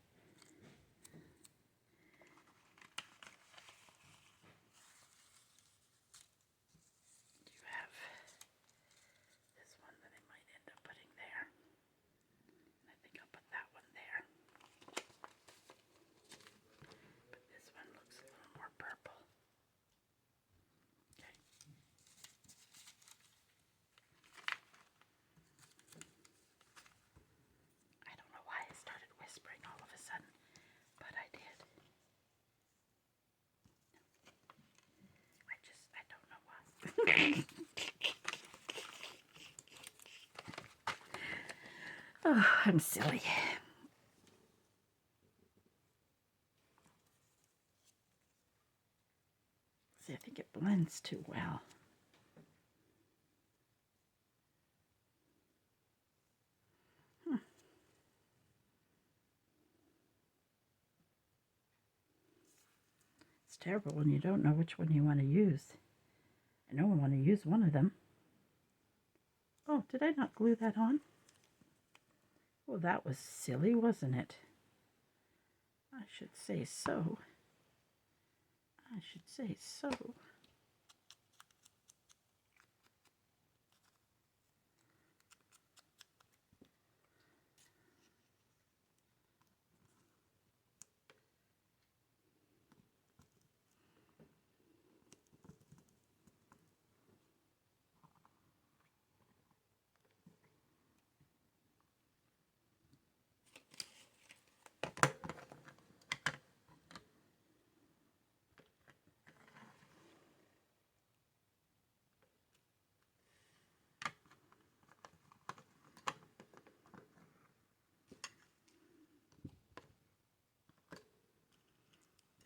Speaker 1: Do you have this one that I might end up putting there? I think I'll put that one there. But this one looks a little more purple. Okay. I don't know why I started whispering all of a sudden, but I did. I don't know why. Oh, I'm silly. See, I think it blends too well. It's terrible when you don't know which one you want to use. I know I want to use one of them. Oh, did I not glue that on? Well, that was silly, wasn't it? I should say so. I should say so.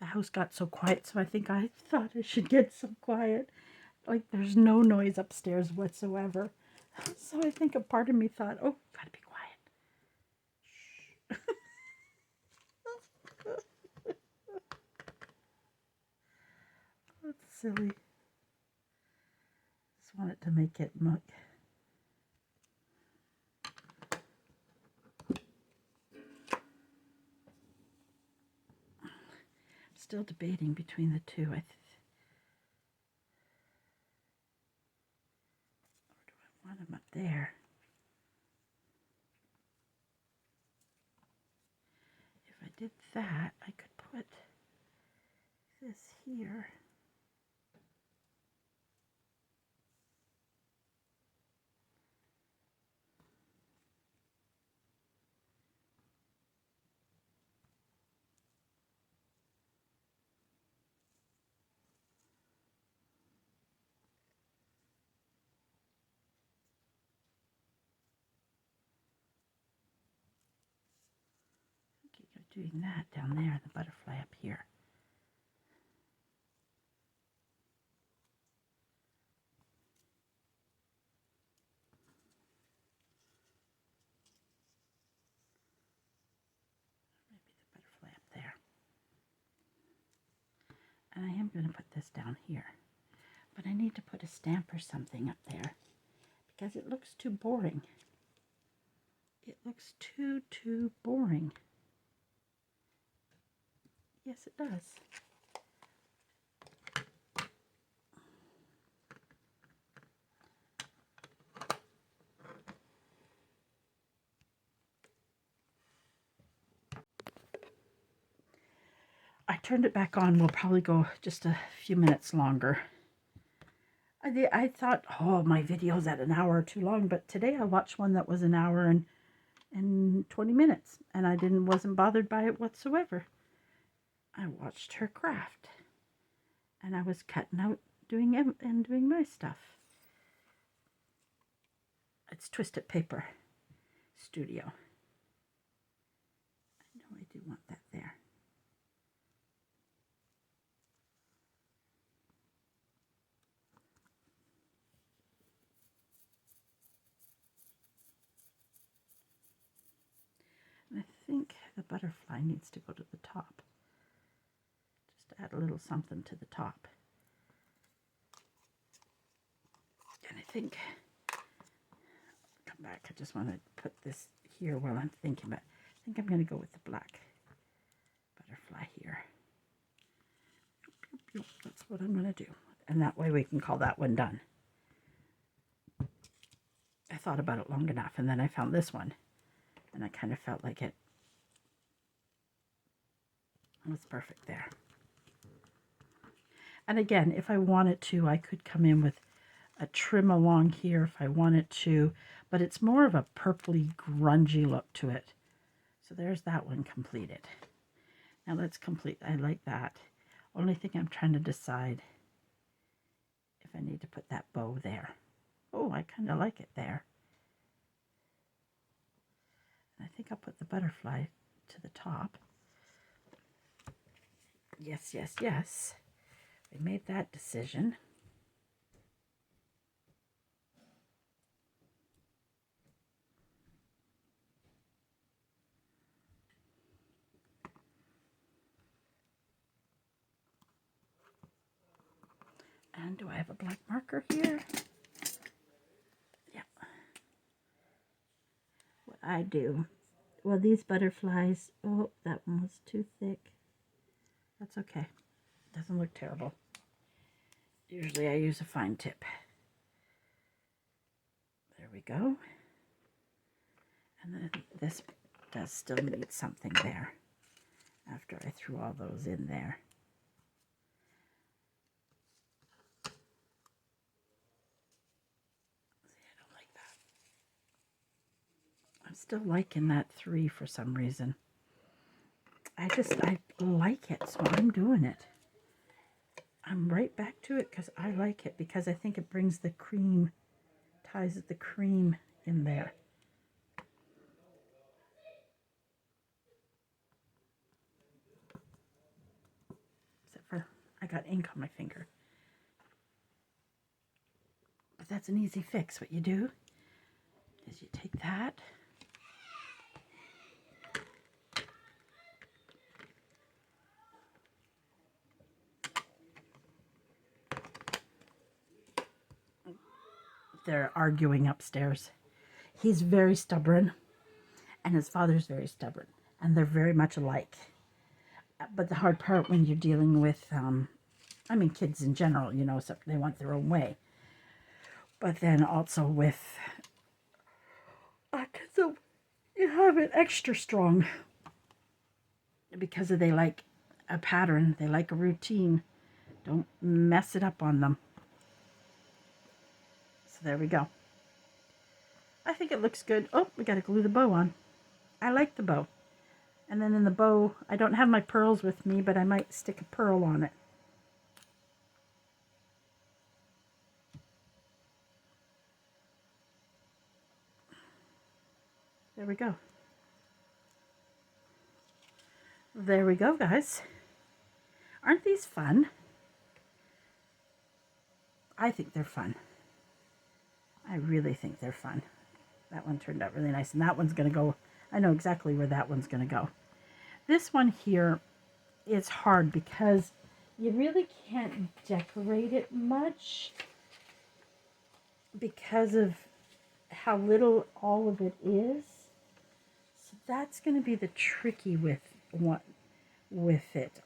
Speaker 1: The house got so quiet, so I think I thought I should get some quiet. Like, there's no noise upstairs whatsoever. So I think a part of me thought, oh, gotta be quiet. Shh. That's silly. Just wanted to make it look. Still debating between the two. Or do I want them up there? If I did that, I could put this here. Doing that down there and the butterfly up here. Maybe the butterfly up there. And I am going to put this down here. But I need to put a stamp or something up there because it looks too boring. It looks too boring. Yes, it does. I turned it back on. We'll probably go just a few minutes longer. I thought, oh, my video's at an hour too long, but today I watched one that was an hour and 20 minutes, and I wasn't bothered by it whatsoever. I watched her craft, and I was cutting out, doing my stuff. It's Twisted Paper Studio. I know I do And I think the butterfly needs to go to the top. Just to add a little something to the top. And I think, come back, I just want to put this here while I'm thinking about it. I think I'm going to go with the black butterfly here. That's what I'm going to do. And that way we can call that one done. I thought about it long enough, and then I found this one. And I kind of felt like it was perfect there. And again, if I wanted to, I could come in with a trim along here if I wanted to, but it's more of a purpley, grungy look to it. So there's that one completed. Now let's complete, I like that. Only thing I'm trying to decide if I need to put that bow there. Oh, I kind of like it there. And I think I'll put the butterfly to the top. Yes, yes, yes. We made that decision. And do I have a black marker here? Yep. What I do, well, these butterflies, oh, that one was too thick. That's okay. Doesn't look terrible. Usually I use a fine tip. There we go. And then this does still need something there after I threw all those in there. I'm still liking that 3 for some reason. I like it, so I'm doing it. I'm right back to it because I like it, because I think it brings the cream, ties the cream in there. Except for I got ink on my finger. But that's an easy fix. What you do is you take that, they're arguing upstairs. He's very stubborn, and his father's very stubborn, and they're very much alike. But the hard part when you're dealing with, I mean, kids in general, you know, so they want their own way. But then also with, so you have it extra strong because they like a pattern, they like a routine. Don't mess it up on them. So there we go. I think it looks good. Oh, we got to glue the bow on. I like the bow. And then in the bow, I don't have my pearls with me, but I might stick a pearl on it. There we go. There we go, guys. Aren't these fun? I think they're fun. I really think they're fun. That one turned out really nice, and that one's going to go, I know exactly where that one's going to go. This one here is hard because you really can't decorate it much because of how little all of it is. So that's going to be the tricky with it.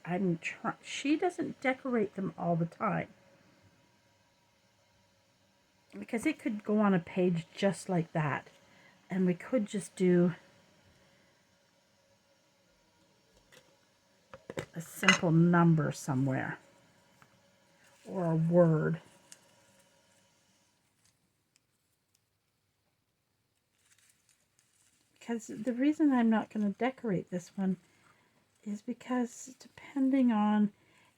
Speaker 1: She doesn't decorate them all the time, because it could go on a page just like that, and we could just do a simple number somewhere or a word. Because the reason I'm not going to decorate this one is because depending on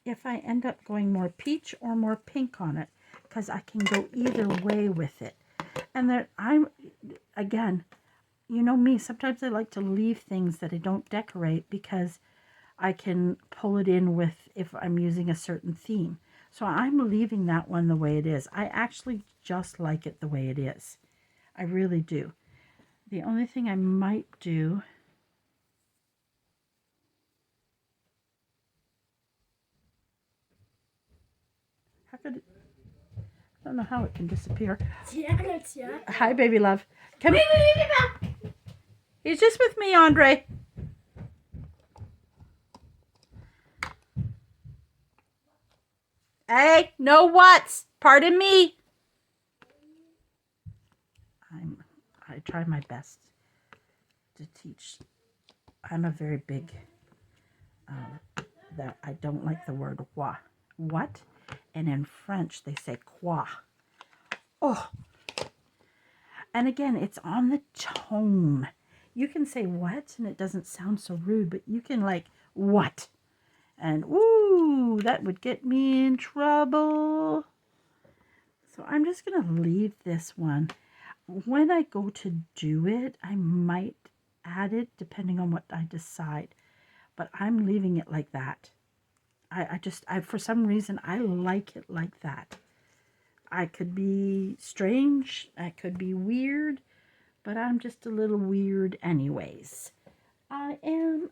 Speaker 1: if I end up going more peach or more pink on it, because I can go either way with it. And that again, you know me, sometimes I like to leave things that I don't decorate because I can pull it in with if I'm using a certain theme. So I'm leaving that one the way it is. I actually just like it the way it is. I really do. The only thing I might do not gonna. I don't know how it can disappear.
Speaker 2: Yeah.
Speaker 1: Hi, baby love. Come here.
Speaker 2: Wait.
Speaker 1: He's just with me, Andre. Hey, no what's. Pardon me. I try my best to teach. I'm a very big, that I don't like the word what, and in French they say quoi. Oh, and again, it's on the tone. You can say what and it doesn't sound so rude, but you can like what, and ooh, that would get me in trouble. So I'm just gonna leave this one. When I go to do it, I might add it depending on what I decide, but I'm leaving it like that. I for some reason I like it like that. I could be strange, I could be weird, but I'm just a little weird anyways. I am.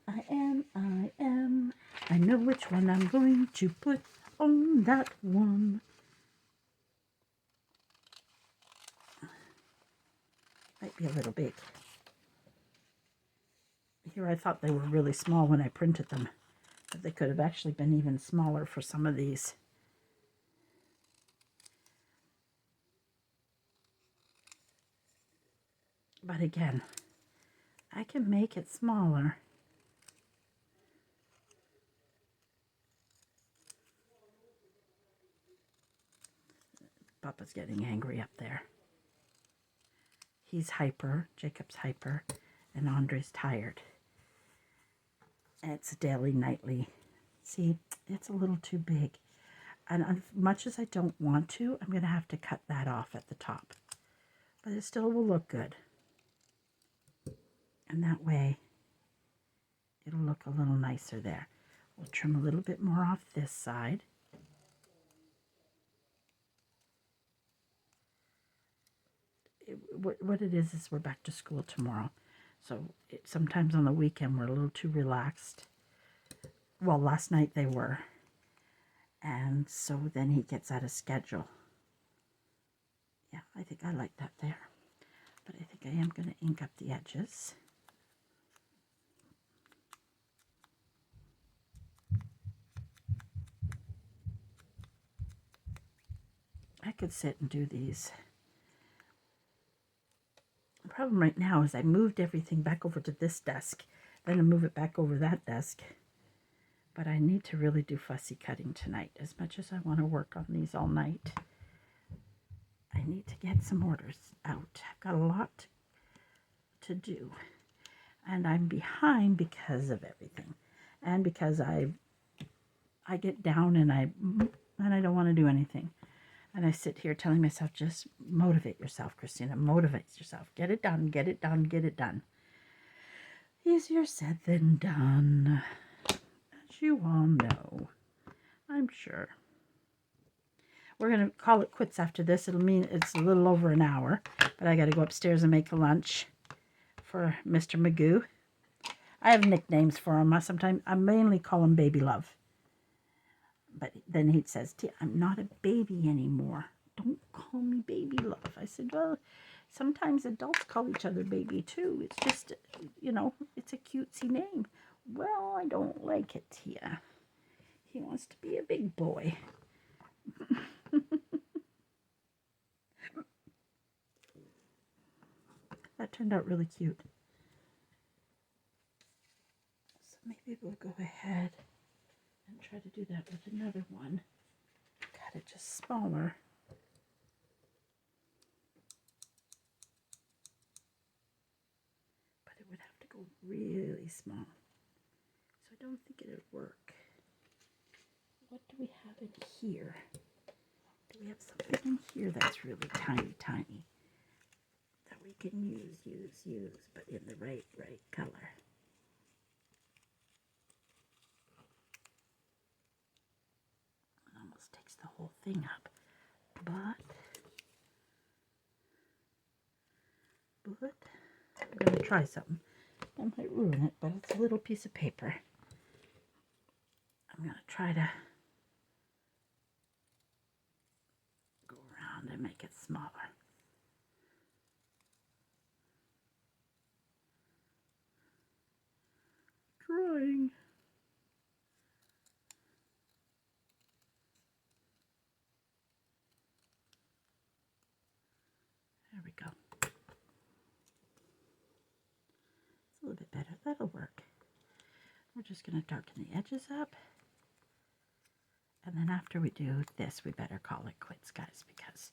Speaker 1: I know which one I'm going to put on that one. Might be a little big. Here I thought they were really small when I printed them, but they could have actually been even smaller for some of these. But again, I can make it smaller. Papa's getting angry up there. He's hyper, Jacob's hyper, and Andre's tired. It's daily, nightly. See, it's a little too big. And as much as I don't want to, I'm going to have to cut that off at the top. But it still will look good. And that way, it'll look a little nicer there. We'll trim a little bit more off this side. What it is we're back to school tomorrow. So sometimes on the weekend we're a little too relaxed. Well, last night they were. And so then he gets out of schedule. Yeah, I think I like that there. But I think I am going to ink up the edges. I could sit and do these. The problem right now is I moved everything back over to this desk. Then I move it back over that desk. But I need to really do fussy cutting tonight. As much as I want to work on these all night, I need to get some orders out. I've got a lot to do. And I'm behind because of everything. And because I get down and I don't want to do anything. And I sit here telling myself, just motivate yourself, Christina. Motivate yourself. Get it done, get it done, get it done. Easier said than done. As you all know, I'm sure. We're going to call it quits after this. It'll mean it's a little over an hour. But I got to go upstairs and make a lunch for Mr. Magoo. I have nicknames for him. Sometimes I mainly call him Baby Love. But then he says, I'm not a baby anymore. Don't call me Baby Love. I said, well, sometimes adults call each other baby too. It's just, it's a cutesy name. Well, I don't like it, Tia. He wants to be a big boy. That turned out really cute. So maybe we'll go ahead and try to do that with another one. Got it just smaller. But it would have to go really small. So I don't think it would work. What do we have in here? Do we have something in here that's really tiny, tiny? That we can use, but in the right color. It almost takes the whole thing up, but I'm going to try something. I might ruin it, but it's a little piece of paper. I'm going to try to around and make it smaller. Drawing. There we go. It's a little bit better. That'll work. We're just going to darken the edges up. And then after we do this, we better call it quits, guys, because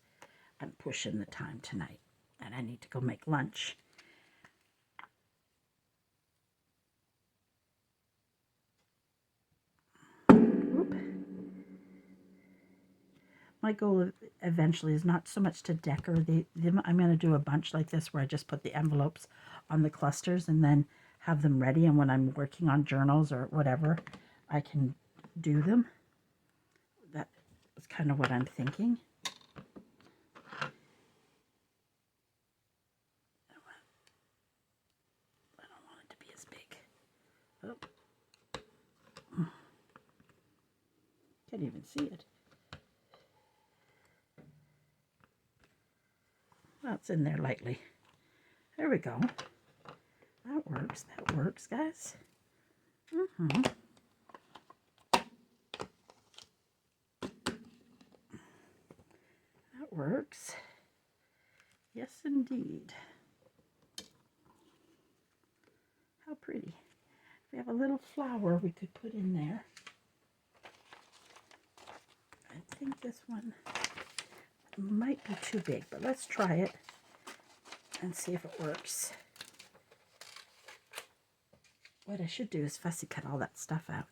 Speaker 1: I'm pushing the time tonight and I need to go make lunch. Oop. My goal eventually is not so much to decorate them. I'm going to do a bunch like this where I just put the envelopes on the clusters and then have them ready. And when I'm working on journals or whatever, I can do them. That is kind of what I'm thinking. I don't want it to be as big. Oh. Can't even see it. Well, it's in there lightly. There we go. That works. That works, guys. That works. Yes, indeed. How pretty. If we have a little flower we could put in there. I think this one might be too big, but let's try it and see if it works. What I should do is fussy cut all that stuff out.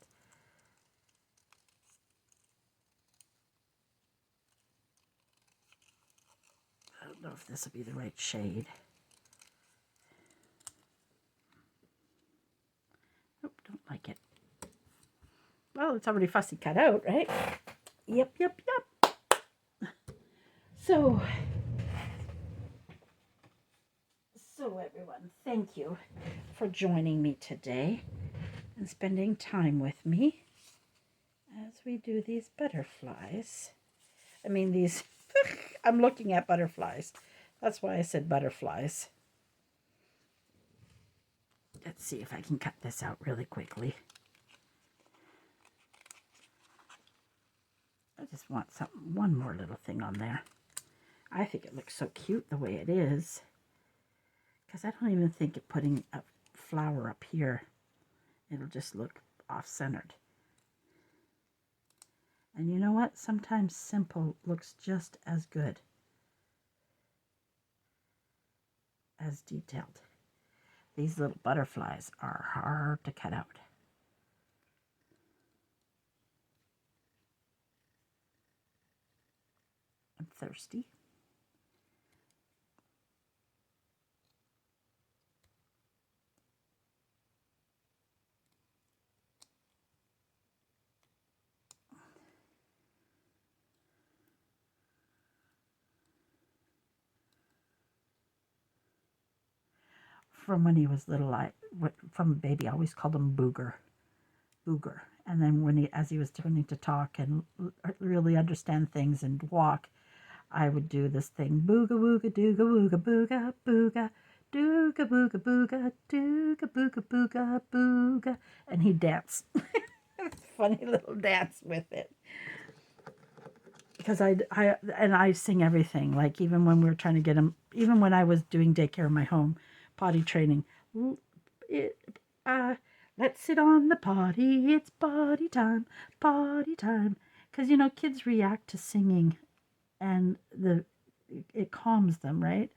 Speaker 1: I don't know if this will be the right shade. Nope, don't like it. Well, it's already fussy cut out, right? Yep. So everyone, thank you for joining me today and spending time with me as we do these butterflies. I mean, these, I'm looking at butterflies. That's why I said butterflies. Let's see if I can cut this out really quickly. I just want one more little thing on there. I think it looks so cute the way it is. Because I don't even think it putting a flower up here, it'll just look off-centered. And you know what? Sometimes simple looks just as good as detailed. These little butterflies are hard to cut out. I'm thirsty. From when he was little, from a baby, I always called him Booger. And then as he was turning to talk and really understand things and walk, I would do this thing, booga wooga dooga wooga booga booga dooga booga booga dooga booga booga booga, and he'd dance. Funny little dance with it. Because I sing everything, like even when we were trying to get him, even when I was doing daycare in my home, potty training. Let's sit on the potty, it's potty time, potty time. Because, you know, kids react to singing and it calms them, right?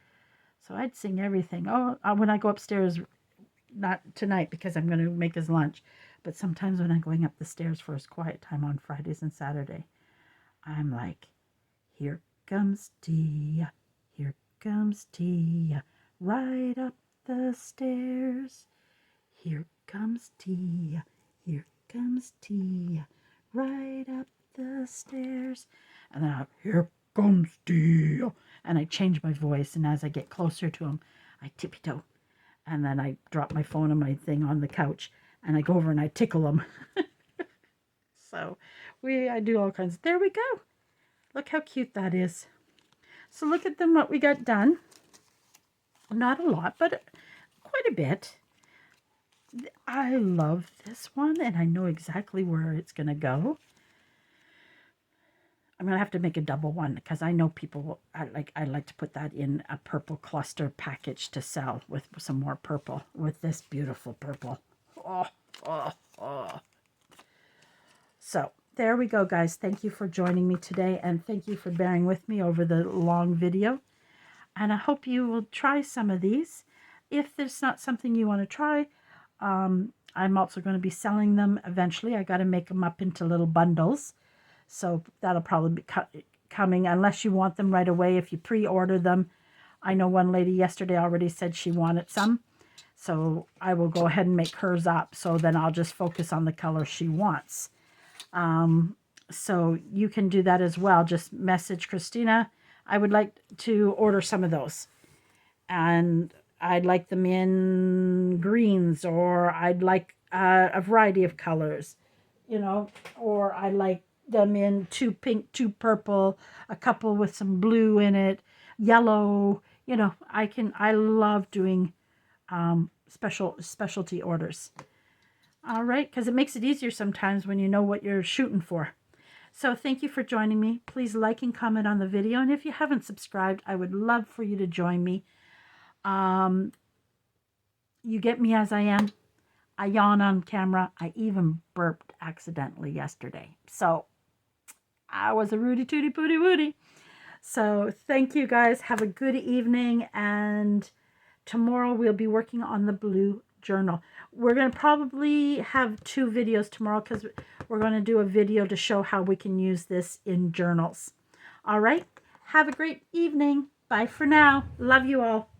Speaker 1: So I'd sing everything. Oh, when I go upstairs, not tonight because I'm going to make his lunch, but sometimes when I'm going up the stairs for his quiet time on Fridays and Saturday, I'm like, here comes Tia, here comes Tia, right up the stairs. Here comes Tia, here comes Tia, right up the stairs. And then here comes Tia. And I change my voice, and as I get closer to him, I tippy-toe. And then I drop my phone and my thing on the couch, and I go over and I tickle him. So I do all kinds. There we go. Look how cute that is. So look at them, what we got done. Not a lot, but quite a bit. I love this one, and I know exactly where it's going to go. I'm going to have to make a double one because I know people, I'd like to put that in a purple cluster package to sell with some more purple, with this beautiful purple. Oh, oh, oh. So there we go, guys. Thank you for joining me today, and thank you for bearing with me over the long video. And I hope you will try some of these. If there's not something you want to try, I'm also going to be selling them eventually. I got to make them up into little bundles. So that'll probably be coming unless you want them right away. If you pre-order them, I know one lady yesterday already said she wanted some. So I will go ahead and make hers up. So then I'll just focus on the color she wants. So you can do that as well. Just message Christina. I would like to order some of those. And I'd like them in greens, or I'd like a variety of colors, you know, or I like them in 2 pink, 2 purple, a couple with some blue in it, yellow, you know. I love doing specialty orders. All right, because it makes it easier sometimes when you know what you're shooting for. So thank you for joining me. Please like and comment on the video, and if you haven't subscribed, I would love for you to join me. You get me as I am. I yawn on camera. I even burped accidentally yesterday. So I was a Rudy Tooty Pooty Woody. So thank you, guys. Have a good evening. And tomorrow we'll be working on the blue journal. We're going to probably have 2 videos tomorrow because we're going to do a video to show how we can use this in journals. All right. Have a great evening. Bye for now. Love you all.